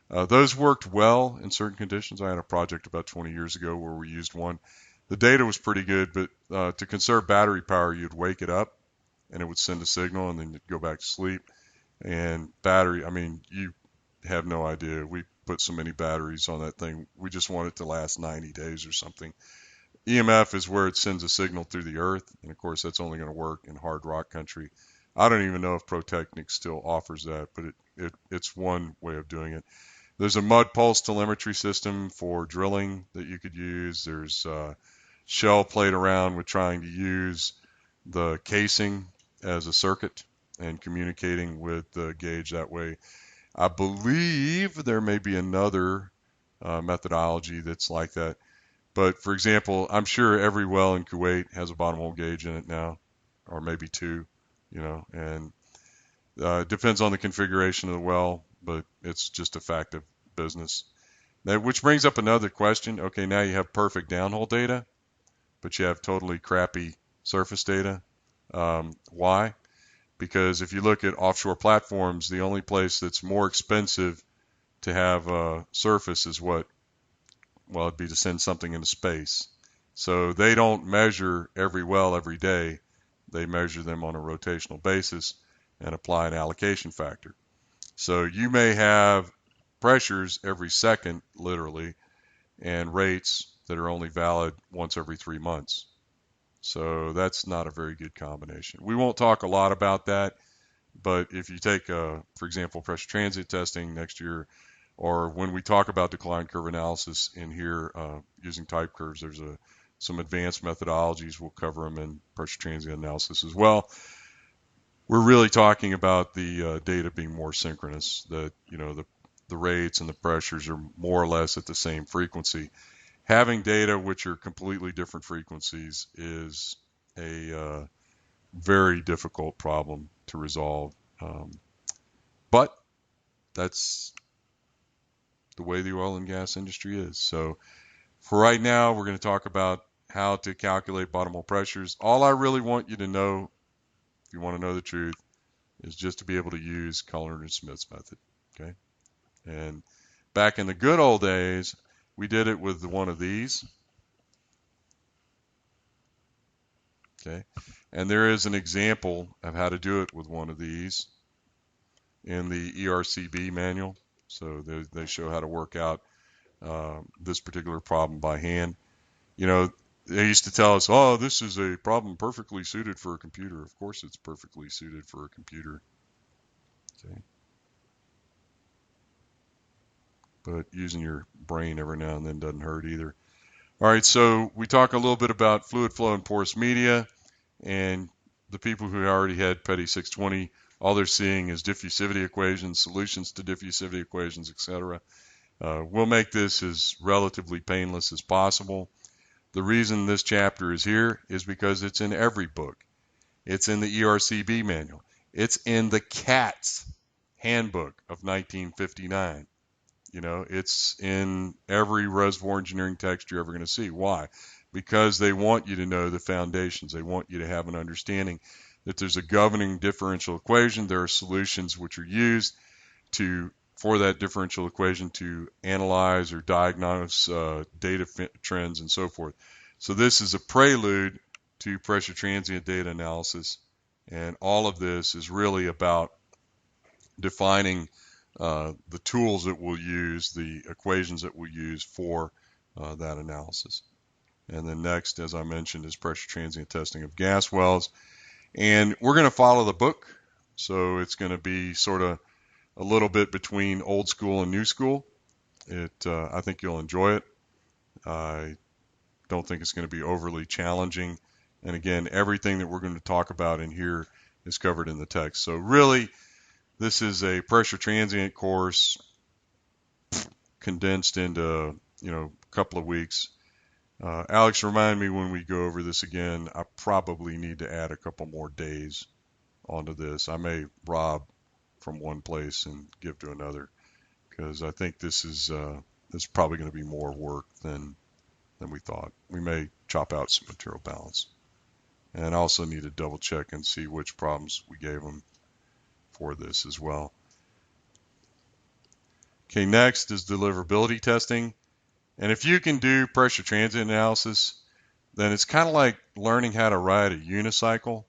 Those worked well in certain conditions. I had a project about 20 years ago where we used one. The data was pretty good, but to conserve battery power, you'd wake it up and it would send a signal and then you'd go back to sleep. And battery, I mean, you have no idea. We put so many batteries on that thing. We just want it to last 90 days or something. EMF is where it sends a signal through the earth. And of course, that's only going to work in hard rock country. I don't even know if Protechnic still offers that, but it's one way of doing it. There's a mud pulse telemetry system for drilling that you could use. There's Shell played around with trying to use the casing as a circuit and communicating with the gauge that way. I believe there may be another methodology that's like that. But for example, I'm sure every well in Kuwait has a bottom hole gauge in it now, or maybe two, and it depends on the configuration of the well, but it's just a fact of business. Now, which brings up another question. Okay, now you have perfect downhole data, but you have totally crappy surface data. Why? Because if you look at offshore platforms, the only place that's more expensive to have a surface is what? Well, it'd be to send something into space. So they don't measure every well every day. They measure them on a rotational basis and apply an allocation factor. So you may have pressures every second, literally, and rates that are only valid once every 3 months. So that's not a very good combination. We won't talk a lot about that, but if you take, for example, pressure transient testing next year, or when we talk about decline curve analysis in here using type curves, there's some advanced methodologies. We'll cover them in pressure transient analysis as well. We're really talking about the data being more synchronous, that the rates and the pressures are more or less at the same frequency. Having data which are completely different frequencies is a very difficult problem to resolve. But that's the way the oil and gas industry is. So for right now, we're going to talk about how to calculate bottom hole pressures. All I really want you to know, if you want to know the truth, is just to be able to use Cullner and Smith's method. Okay. And back in the good old days, we did it with one of these. Okay. And there is an example of how to do it with one of these in the ERCB manual. So they show how to work out this particular problem by hand. They used to tell us, oh, this is a problem perfectly suited for a computer. Of course it's perfectly suited for a computer. Okay. But using your brain every now and then doesn't hurt either. All right, so we talk a little bit about fluid flow and porous media, and the people who already had P 613, all they're seeing is diffusivity equations, solutions to diffusivity equations, etc. We'll make this as relatively painless as possible. The reason this chapter is here is because it's in every book. It's in the ERCB manual. It's in the CATS handbook of 1959. It's in every reservoir engineering text you're ever going to see. Why? Because they want you to know the foundations. They want you to have an understanding that there's a governing differential equation. There are solutions which are used for that differential equation to analyze or diagnose data trends and so forth. So this is a prelude to pressure transient data analysis, and all of this is really about defining the tools that we'll use, the equations that we'll use for that analysis. And then next, as I mentioned, is pressure transient testing of gas wells. And we're going to follow the book. So it's going to be sort of a little bit between old school and new school. I think you'll enjoy it. I don't think it's going to be overly challenging. And again, everything that we're going to talk about in here is covered in the text. So really, this is a pressure transient course condensed into, a couple of weeks. Alex, remind me when we go over this again. I probably need to add a couple more days onto this. I may rob from one place and give to another, because I think this is probably going to be more work than we thought. We may chop out some material balance. And I also need to double check and see which problems we gave them for this as well. Okay, next is deliverability testing. And if you can do pressure transient analysis, then it's kind of like learning how to ride a unicycle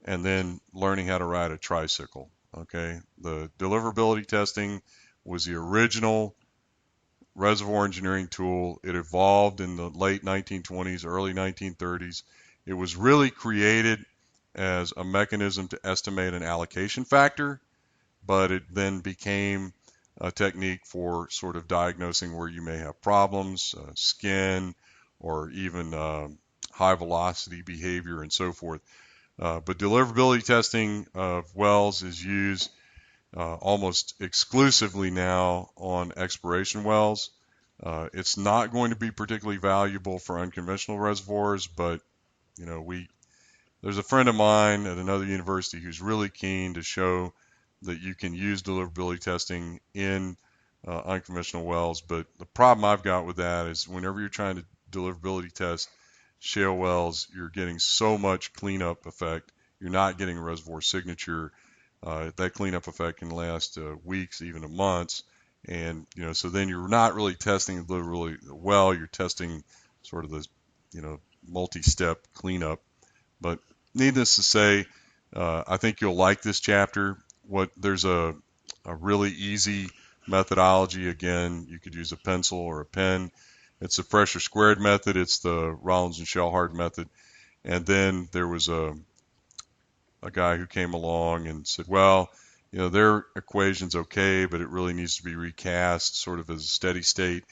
and then learning how to ride a tricycle. Okay, the deliverability testing was the original reservoir engineering tool. It evolved in the late 1920s, early 1930s. It was really created as a mechanism to estimate an allocation factor, but it then became a technique for sort of diagnosing where you may have problems, skin, or even high velocity behavior and so forth. But deliverability testing of wells is used almost exclusively now on exploration wells. It's not going to be particularly valuable for unconventional reservoirs, but there's a friend of mine at another university who's really keen to show that you can use deliverability testing in unconventional wells. But the problem I've got with that is whenever you're trying to deliverability test shale wells, you're getting so much cleanup effect. You're not getting a reservoir signature. That cleanup effect can last weeks, even months. And, so then you're not really testing literally well, you're testing sort of the, multi-step cleanup. But needless to say, I think you'll like this chapter. There's a really easy methodology. Again, you could use a pencil or a pen. It's a pressure squared method. It's the Rollins and Shellhard method. And then there was a guy who came along and said, well, their equation's okay, but it really needs to be recast sort of as a steady state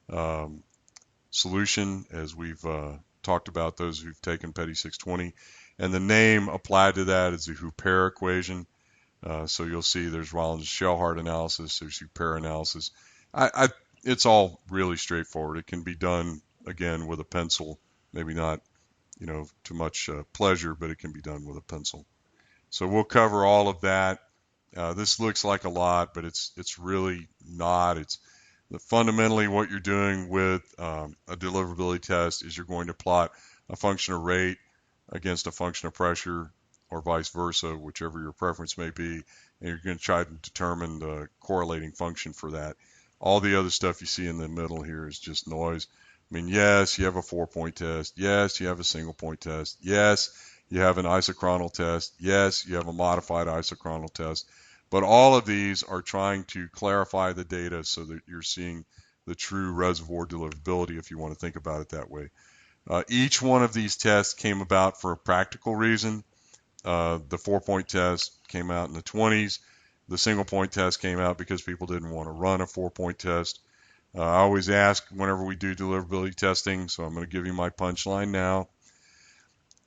um, solution, as we've talked about those who've taken P613. And the name applied to that is the Huppert equation. So you'll see there's Rollins Shellhard analysis, there's Huppert analysis. It's all really straightforward. It can be done, again, with a pencil, maybe not, too much pleasure, but it can be done with a pencil. So we'll cover all of that. This looks like a lot, but it's really not. It's fundamentally what you're doing with a deliverability test is you're going to plot a function of rate against a function of pressure, or vice versa, whichever your preference may be, and you're going to try to determine the correlating function for that. All the other stuff you see in the middle here is just noise. I mean, yes, you have a 4-point test. Yes, you have a single-point test. Yes, you have an isochronal test. Yes, you have a modified isochronal test. But all of these are trying to clarify the data so that you're seeing the true reservoir deliverability, if you want to think about it that way. Each one of these tests came about for a practical reason. The 4-point test came out in the 20s. The single-point test came out because people didn't want to run a 4-point test. I always ask whenever we do deliverability testing, so I'm going to give you my punchline now.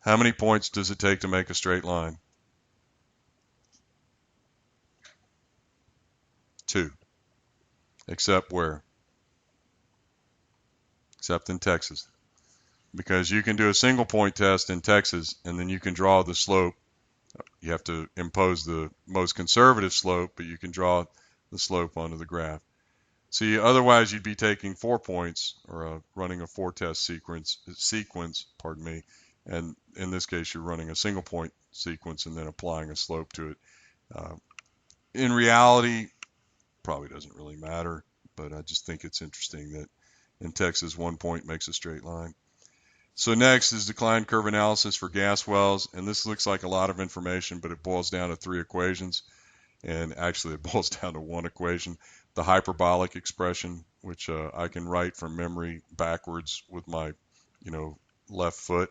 How many points does it take to make a straight line? 2. Except where? Except in Texas. Because you can do a single point test in Texas and then you can draw the slope. You have to impose the most conservative slope, but you can draw the slope onto the graph. See, otherwise you'd be taking 4 points or running a 4-test sequence, and in this case you're running a single point sequence and then applying a slope to it. In reality, probably doesn't really matter, but I just think it's interesting that in Texas 1 point makes a straight line. So next is decline curve analysis for gas wells, and this looks like a lot of information, but it boils down to 3 equations, and actually it boils down to 1 equation, the hyperbolic expression, which I can write from memory backwards with my, left foot.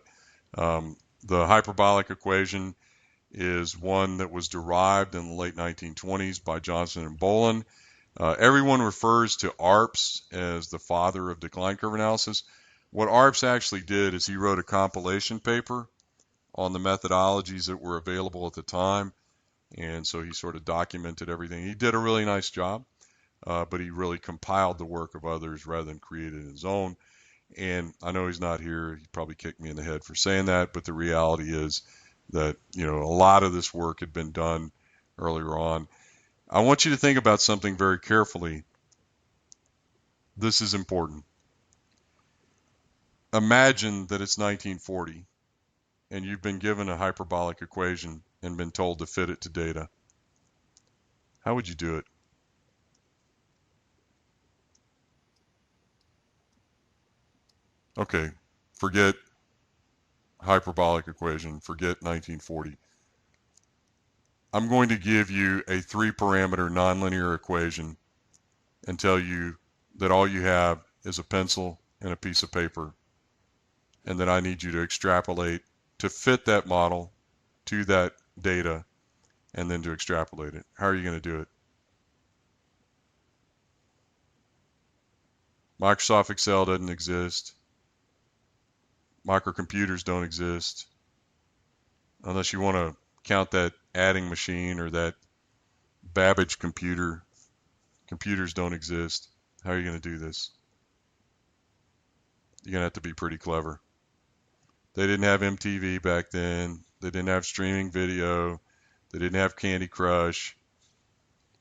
The hyperbolic equation is one that was derived in the late 1920s by Johnson and Bolin. Everyone refers to ARPS as the father of decline curve analysis. What ARPS actually did is he wrote a compilation paper on the methodologies that were available at the time, and so he sort of documented everything. He did a really nice job, but he really compiled the work of others rather than created his own. And I know he's not here. He probably kicked me in the head for saying that, but the reality is that, a lot of this work had been done earlier on. I want you to think about something very carefully. This is important. Imagine that it's 1940 and you've been given a hyperbolic equation and been told to fit it to data. How would you do it? Okay, forget hyperbolic equation, forget 1940. I'm going to give you a 3-parameter nonlinear equation and tell you that all you have is a pencil and a piece of paper, and that I need you to extrapolate to fit that model to that data and then to extrapolate it. How are you going to do it? Microsoft Excel doesn't exist. Microcomputers don't exist. unless you want to count that adding machine or that Babbage computer. Computers don't exist. How are you going to do this? You're going to have to be pretty clever. They didn't have MTV back then. They didn't have streaming video. They didn't have Candy Crush.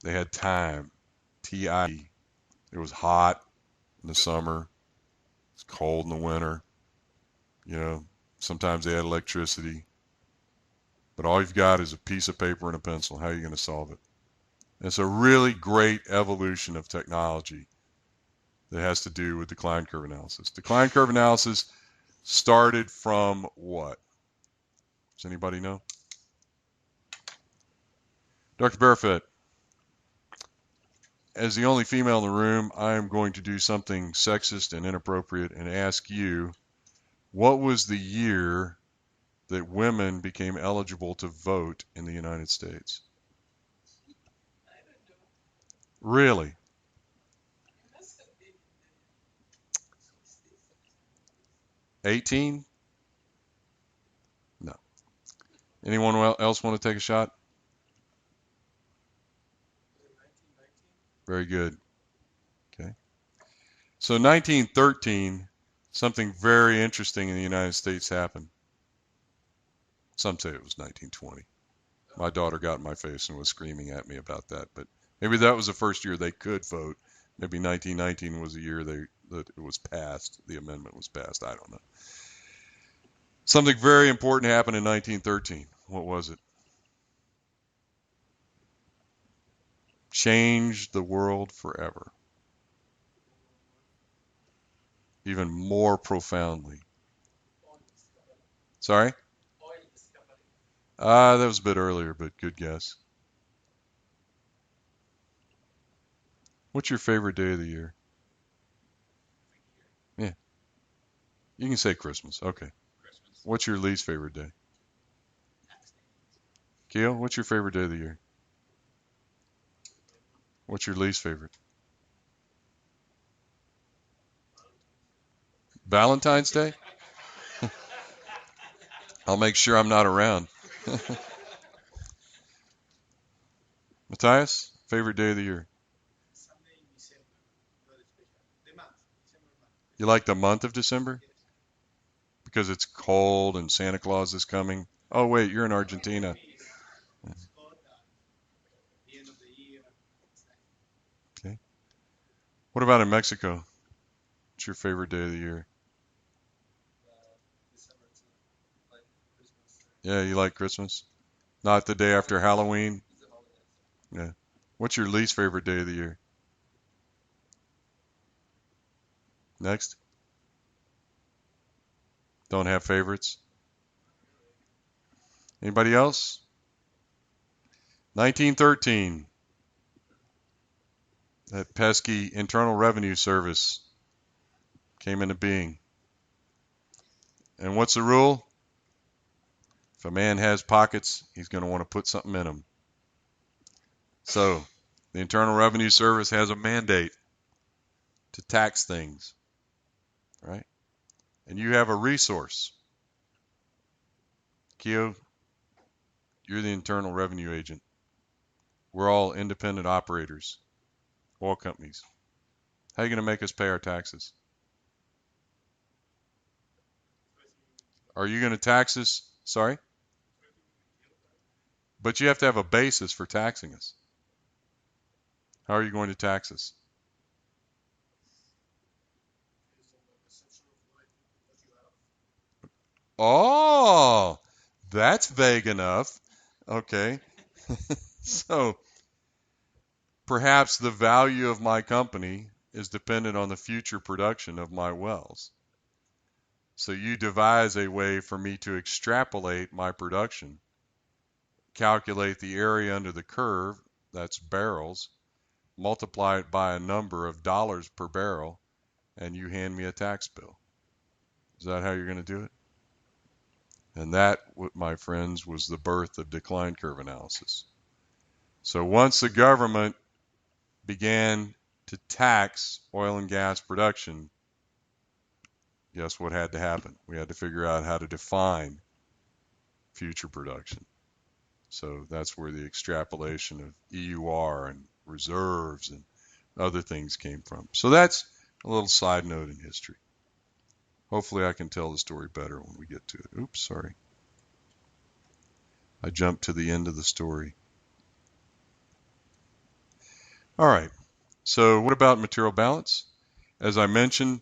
They had time. TIE. It was hot in the summer. It's cold in the winter. You know, sometimes they had electricity. But all you've got is a piece of paper and a pencil. How are you going to solve it? It's a really great evolution of technology that has to do with decline curve analysis. Decline curve analysis started from what? Does anybody know? Dr. Barefoot, as the only female in the room, I am going to do something sexist and inappropriate and ask you, what was the year that women became eligible to vote in the United States? I don't know. Really? It must have been in the 60s. 18? No. Anyone else want to take a shot? Was it 1919? Very good. Okay. So 1913, something very interesting in the United States happened. Some say it was 1920. My daughter got in my face and was screaming at me about that, but maybe that was the first year they could vote. Maybe 1919 was the year that it was passed, the amendment was passed. I don't know. Something very important happened in 1913. What was it? Changed the world forever, even more profoundly. Oil discovery. Sorry? Oil discovery. That was a bit earlier, but good guess. What's your favorite day of the year? Every year. Yeah, you can say Christmas. Okay. Christmas. What's your least favorite day? Tax day. Keo, what's your favorite day of the year? What's your least favorite? Valentine's Day? I'll make sure I'm not around. Matthias, favorite day of the year? Sunday in December. Very special. The month. December month. You like the month of December? Yes. Because it's cold and Santa Claus is coming. Oh, wait, you're in Argentina. It's cold and the end of the year. It's nice. Okay. What about in Mexico? What's your favorite day of the year? December too. Like Christmas. Yeah, you like Christmas? Not the day after Halloween? It's the holidays. Yeah. What's your least favorite day of the year? Next. Don't have favorites? Anybody else? 1913. That pesky Internal Revenue Service came into being. And what's the rule? If a man has pockets, he's going to want to put something in them. So, the Internal Revenue Service has a mandate to tax things, right? And you have a resource. Keo, you're the Internal Revenue agent. We're all independent operators, oil companies. How are you going to make us pay our taxes? Are you going to tax us? Sorry? But you have to have a basis for taxing us. How are you going to tax us? Based on the perception of what you have. Oh, that's vague enough. Okay. So perhaps the value of my company is dependent on the future production of my wells. So you devise a way for me to extrapolate my production, calculate the area under the curve, that's barrels, multiply it by a number of dollars per barrel, and you hand me a tax bill. Is that how you're going to do it? And that, my friends, was the birth of decline curve analysis. So once the government began to tax oil and gas production, guess what had to happen? We had to figure out how to define future production. So that's where the extrapolation of EUR and reserves and other things came from. So that's a little side note in history. Hopefully I can tell the story better when we get to it. Oops, sorry. I jumped to the end of the story. All right. So what about material balance? As I mentioned,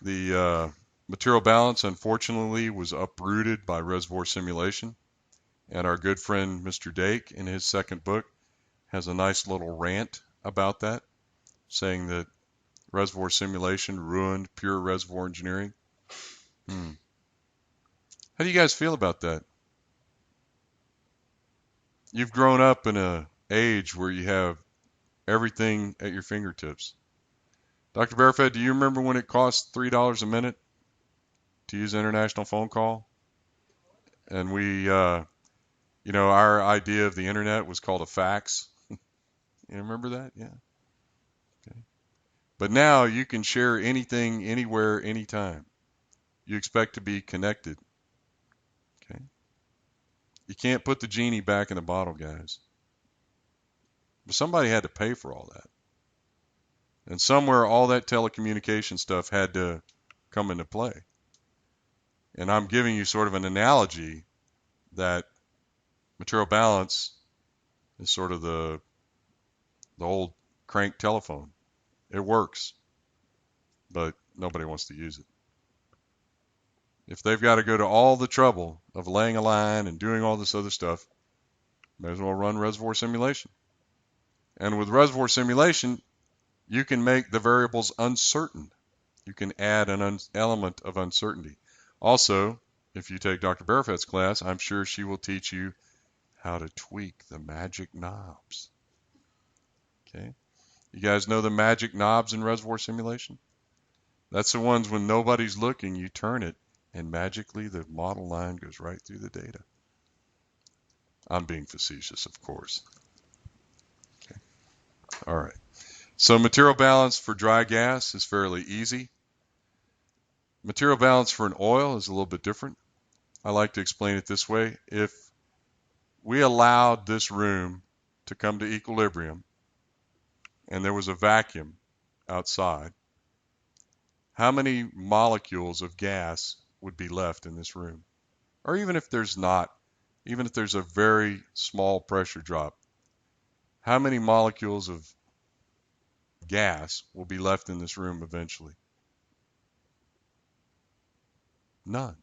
the material balance, unfortunately, was uprooted by reservoir simulation. And our good friend Mr. Dake, in his second book, has a nice little rant about that, saying that reservoir simulation ruined pure reservoir engineering. How do you guys feel about that? You've grown up in an age where you have everything at your fingertips. Dr. Barefed, do you remember when it cost $3 a minute to use an international phone call? And our idea of the internet was called a fax. You remember that? Yeah. Okay. But now you can share anything, anywhere, anytime. You expect to be connected. Okay. You can't put the genie back in the bottle, guys. But somebody had to pay for all that. And somewhere all that telecommunication stuff had to come into play. And I'm giving you sort of an analogy that material balance is sort of the old crank telephone. It works, but nobody wants to use it. If they've got to go to all the trouble of laying a line and doing all this other stuff, may as well run reservoir simulation. And with reservoir simulation, you can make the variables uncertain. You can add an element of uncertainty. Also, if you take Dr. Barefet's class, I'm sure she will teach you how to tweak the magic knobs. Okay? You guys know the magic knobs in reservoir simulation? That's the ones when nobody's looking, you turn it, and magically the model line goes right through the data. I'm being facetious, of course. Okay. All right. So material balance for dry gas is fairly easy. Material balance for an oil is a little bit different. I like to explain it this way. If we allowed this room to come to equilibrium and there was a vacuum outside, how many molecules of gas would be left in this room? Or even if there's not, even if there's a very small pressure drop, how many molecules of gas will be left in this room eventually? None.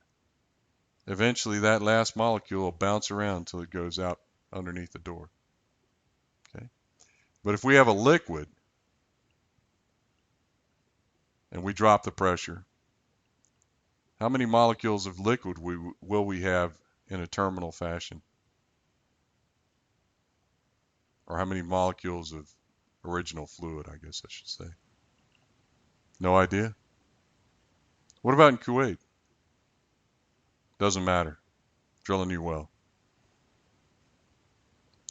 Eventually that last molecule will bounce around until it goes out underneath the door. Okay? But if we have a liquid and we drop the pressure, how many molecules of liquid will we have in a terminal fashion? Or how many molecules of original fluid, I guess I should say. No idea? What about in Kuwait? Doesn't matter. Drill a new well.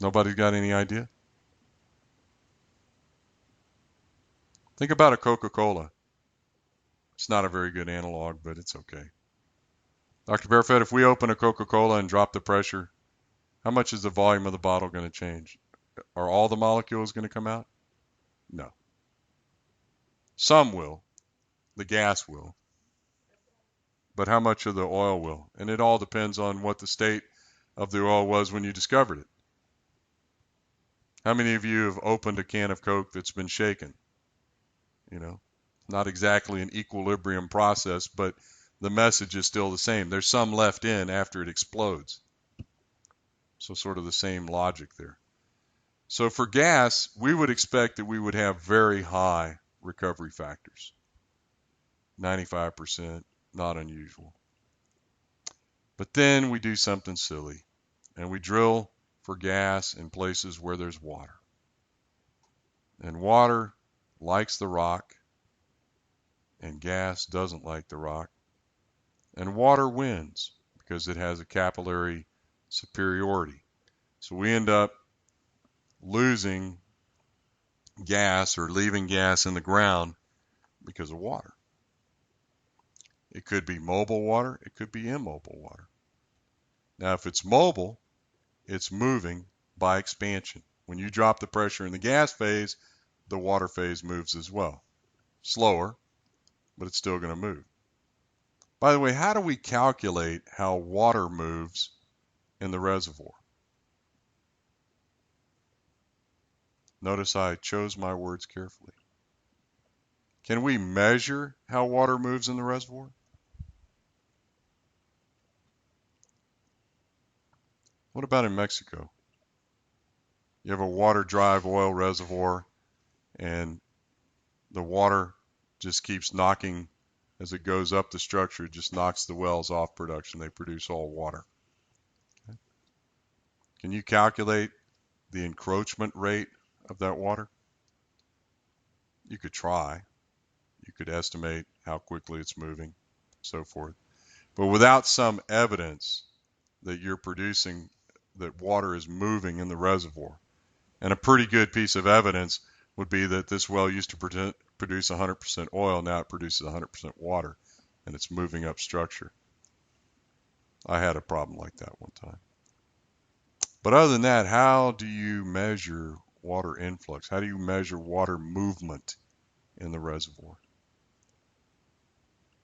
Nobody's got any idea? Think about a Coca-Cola. It's not a very good analog, but it's okay. Dr. Barefed, if we open a Coca-Cola and drop the pressure, how much is the volume of the bottle going to change? Are all the molecules going to come out? No. Some will. The gas will. But how much of the oil will? And it all depends on what the state of the oil was when you discovered it. How many of you have opened a can of Coke that's been shaken? You know, not exactly an equilibrium process, but the message is still the same. There's some left in after it explodes. So sort of the same logic there. So for gas, we would expect that we would have very high recovery factors. 95%, not unusual. But then we do something silly, and we drill for gas in places where there's water. And water likes the rock, and gas doesn't like the rock. And water wins because it has a capillary superiority. So we end up losing gas or leaving gas in the ground because of water. It could be mobile water, it could be immobile water. Now, if it's mobile, it's moving by expansion. When you drop the pressure in the gas phase, the water phase moves as well. Slower, but it's still going to move. By the way, how do we calculate how water moves in the reservoir? Notice I chose my words carefully. Can we measure how water moves in the reservoir? What about in Mexico? You have a water drive oil reservoir and the water just keeps knocking as it goes up the structure, it just knocks the wells off production. They produce all water. Okay. Can you calculate the encroachment rate of that water? You could try. You could estimate how quickly it's moving, so forth. But without some evidence that you're producing, that water is moving in the reservoir, and a pretty good piece of evidence would be that this well used to produce 100% oil, now it produces 100% water, and it's moving up structure. I had a problem like that one time. But other than that, how do you measure water influx? How do you measure water movement in the reservoir?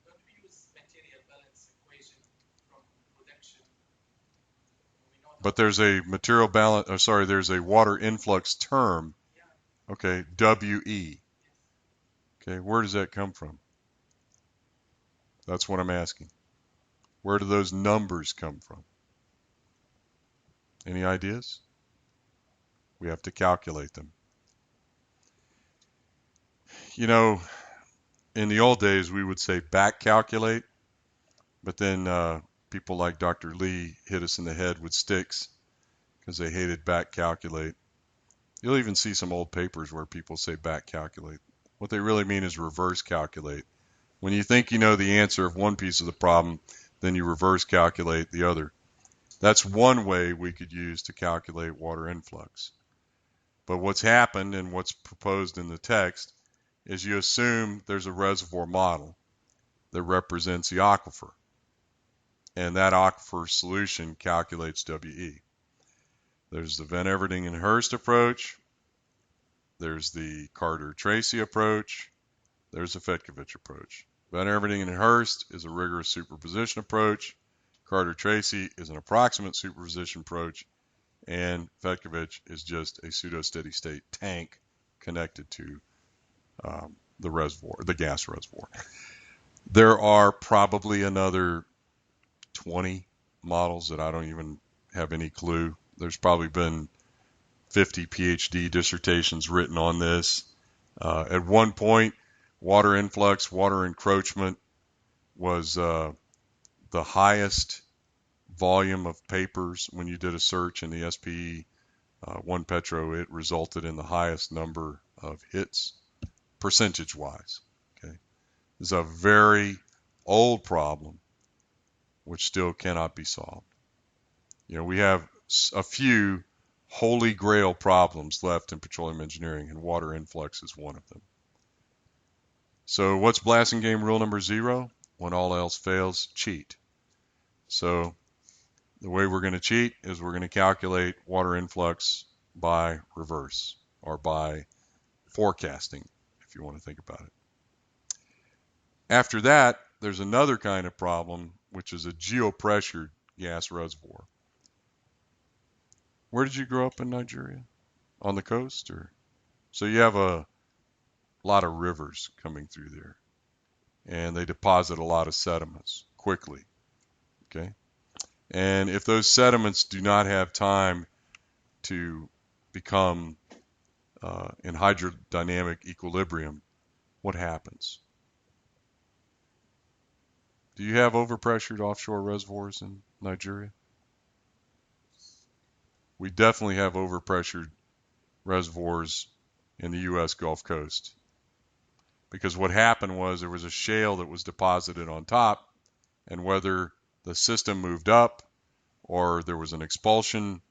Don't we use material balance equation from production? But there's a material balance, there's a water influx term. Yeah. Okay, WE. Yes. Okay, where does that come from? That's what I'm asking. Where do those numbers come from? Any ideas? We have to calculate them. You know, in the old days, we would say back calculate, but then people like Dr. Lee hit us in the head with sticks because they hated back calculate. You'll even see some old papers where people say back calculate. What they really mean is reverse calculate. When you think you know the answer of one piece of the problem, then you reverse calculate the other. That's one way we could use to calculate water influx. But what's happened and what's proposed in the text is you assume there's a reservoir model that represents the aquifer, and that aquifer solution calculates WE. There's the Van Everdingen and Hurst approach, there's the Carter-Tracy approach, there's the Fetkovich approach. Van Everdingen and Hurst is a rigorous superposition approach, Carter-Tracy is an approximate superposition approach, and Fetkovich is just a pseudo-steady state tank connected to the reservoir, the gas reservoir. There are probably another 20 models that I don't even have any clue. There's probably been 50 PhD dissertations written on this. At one point, water influx, water encroachment was the highest volume of papers. When you did a search in the SPE 1 Petro, it resulted in the highest number of hits percentage-wise. Okay, this is a very old problem which still cannot be solved. You know, we have a few holy grail problems left in petroleum engineering, and water influx is one of them. So what's Blasingame rule number 0? When all else fails, cheat. So the way we're going to cheat is we're going to calculate water influx by reverse, or by forecasting, if you want to think about it. After that, there's another kind of problem, which is a geopressured gas reservoir. Where did you grow up in Nigeria? On the coast? Or so you have a lot of rivers coming through there, and they deposit a lot of sediments quickly. Okay? And if those sediments do not have time to become in hydrodynamic equilibrium, what happens? Do you have overpressured offshore reservoirs in Nigeria? We definitely have overpressured reservoirs in the U.S. Gulf Coast. Because what happened was there was a shale that was deposited on top, and whether the system moved up or there was an expulsion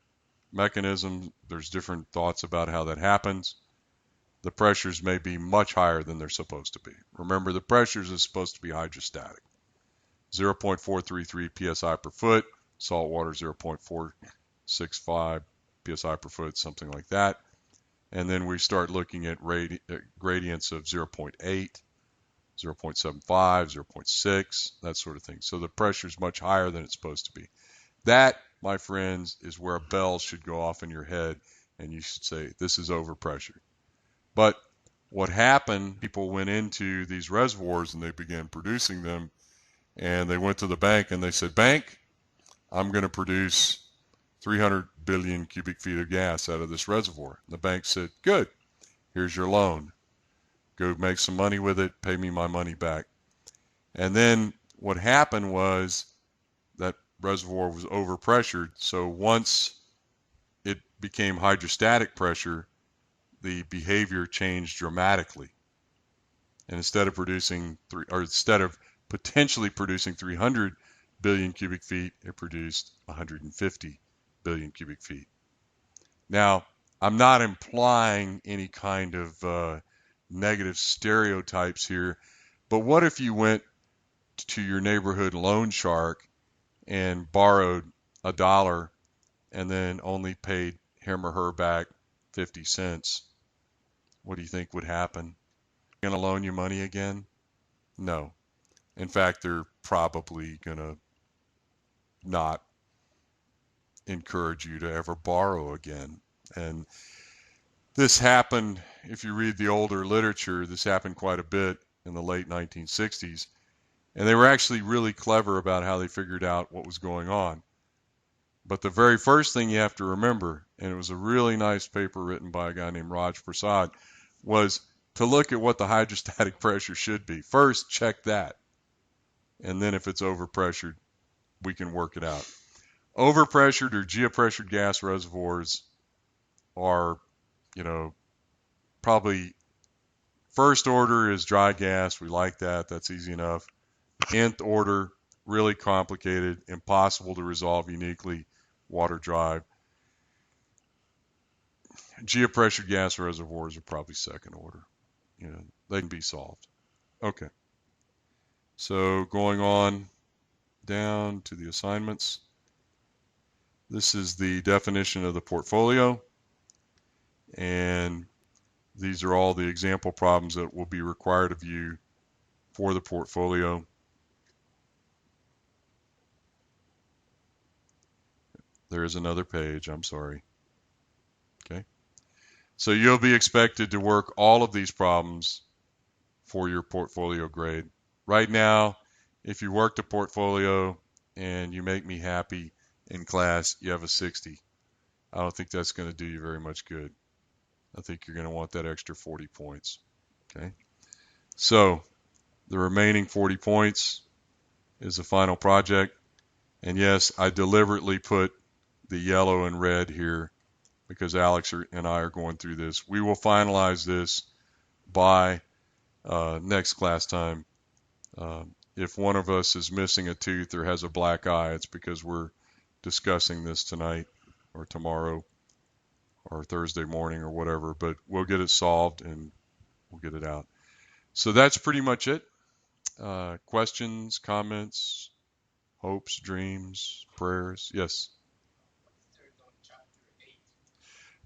mechanism, there's different thoughts about how that happens. The pressures may be much higher than they're supposed to be. Remember, the pressures are supposed to be hydrostatic. 0.433 psi per foot salt water 0.465 psi per foot, something like that. And then we start looking at gradients of 0.8, 0.75, 0.6, that sort of thing. So the pressure is much higher than it's supposed to be. That, my friends, is where a bell should go off in your head and you should say, this is overpressure. But what happened, people went into these reservoirs and they began producing them, and they went to the bank and they said, bank, I'm going to produce 300 billion cubic feet of gas out of this reservoir. And the bank said, good, here's your loan. Go make some money with it, pay me my money back. And then what happened was that reservoir was overpressured, so once it became hydrostatic pressure, the behavior changed dramatically. And instead of potentially producing 300 billion cubic feet, it produced 150 billion cubic feet. Now, I'm not implying any kind of negative stereotypes here, but what if you went to your neighborhood loan shark and borrowed $1 and then only paid him or her back 50 cents? What do you think would happen? Going to loan you money again? No. In fact, they're probably going to not encourage you to ever borrow again. And this happened, if you read the older literature, this happened quite a bit in the late 1960s. And they were actually really clever about how they figured out what was going on. But the very first thing you have to remember, and it was a really nice paper written by a guy named Raj Prasad, was to look at what the hydrostatic pressure should be. First, check that. And then if it's overpressured, we can work it out. Overpressured or geopressured gas reservoirs are, probably first order is dry gas. We like that. That's easy enough. Nth order, really complicated, impossible to resolve uniquely, water drive. Geopressured gas reservoirs are probably second order. They can be solved. Okay. So going on down to the assignments. This is the definition of the portfolio, and these are all the example problems that will be required of you for the portfolio. There is another page, I'm sorry. Okay. So you'll be expected to work all of these problems for your portfolio grade. Right now, if you work the portfolio and you make me happy in class, you have a 60. I don't think that's going to do you very much good. I think you're going to want that extra 40 points. Okay. So the remaining 40 points is the final project. And yes, I deliberately put the yellow and red here because Alex and I are going through this. We will finalize this by next class time. If one of us is missing a tooth or has a black eye, it's because we're discussing this tonight or tomorrow or Thursday morning or whatever, but we'll get it solved and we'll get it out. So that's pretty much it. Questions, comments, hopes, dreams, prayers? Yes.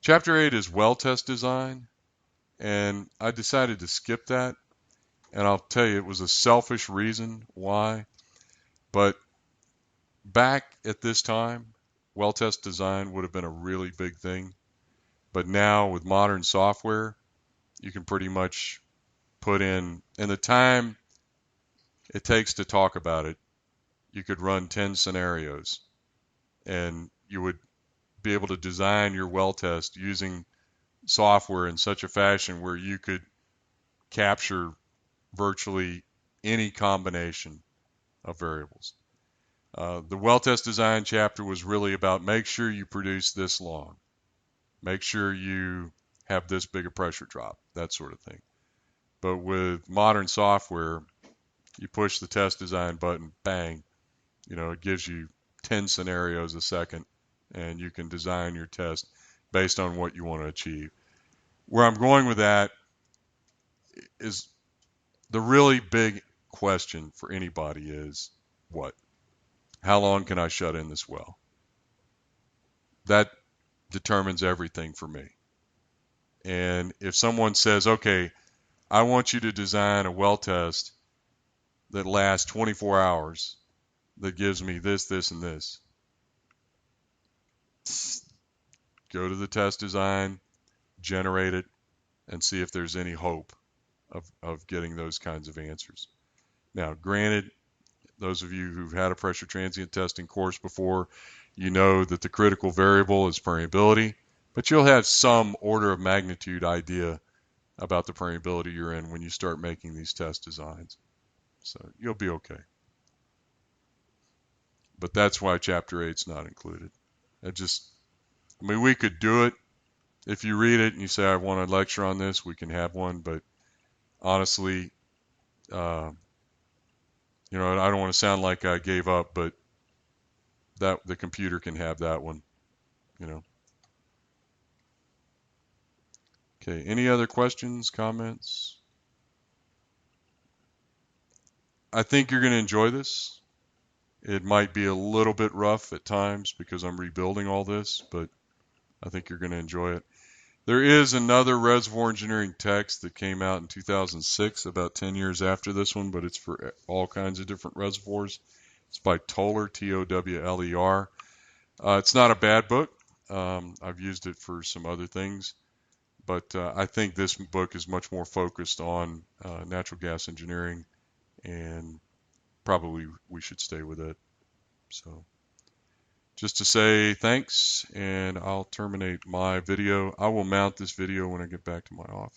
Chapter 8 is well test design, and I decided to skip that, and I'll tell you it was a selfish reason why, but back at this time, well test design would have been a really big thing, but now with modern software, you can pretty much put in the time it takes to talk about it, you could run 10 scenarios, and you would be able to design your well test using software in such a fashion where you could capture virtually any combination of variables. The well test design chapter was really about make sure you produce this long, make sure you have this big a pressure drop, that sort of thing. But with modern software, you push the test design button, bang, it gives you 10 scenarios a second, and you can design your test based on what you want to achieve. Where I'm going with that is the really big question for anybody is what? How long can I shut in this well? That determines everything for me. And if someone says, okay, I want you to design a well test that lasts 24 hours, that gives me this, this, and this, go to the test design, generate it, and see if there's any hope of getting those kinds of answers. Now, granted, those of you who've had a pressure transient testing course before, you know that the critical variable is permeability, but you'll have some order of magnitude idea about the permeability you're in when you start making these test designs. So you'll be okay. But that's why Chapter 8's not included. I mean, we could do it. If you read it and you say, I want a lecture on this, we can have one. But honestly, uh, I don't want to sound like I gave up, but that the computer can have that one, you know. Okay, any other questions, comments? I think you're going to enjoy this. It might be a little bit rough at times because I'm rebuilding all this, but I think you're going to enjoy it. There is another reservoir engineering text that came out in 2006, about 10 years after this one, but it's for all kinds of different reservoirs. It's by Toller, Towler. It's not a bad book. I've used it for some other things, but I think this book is much more focused on natural gas engineering, and probably we should stay with it. So just to say thanks, and I'll terminate my video. I will mount this video when I get back to my office.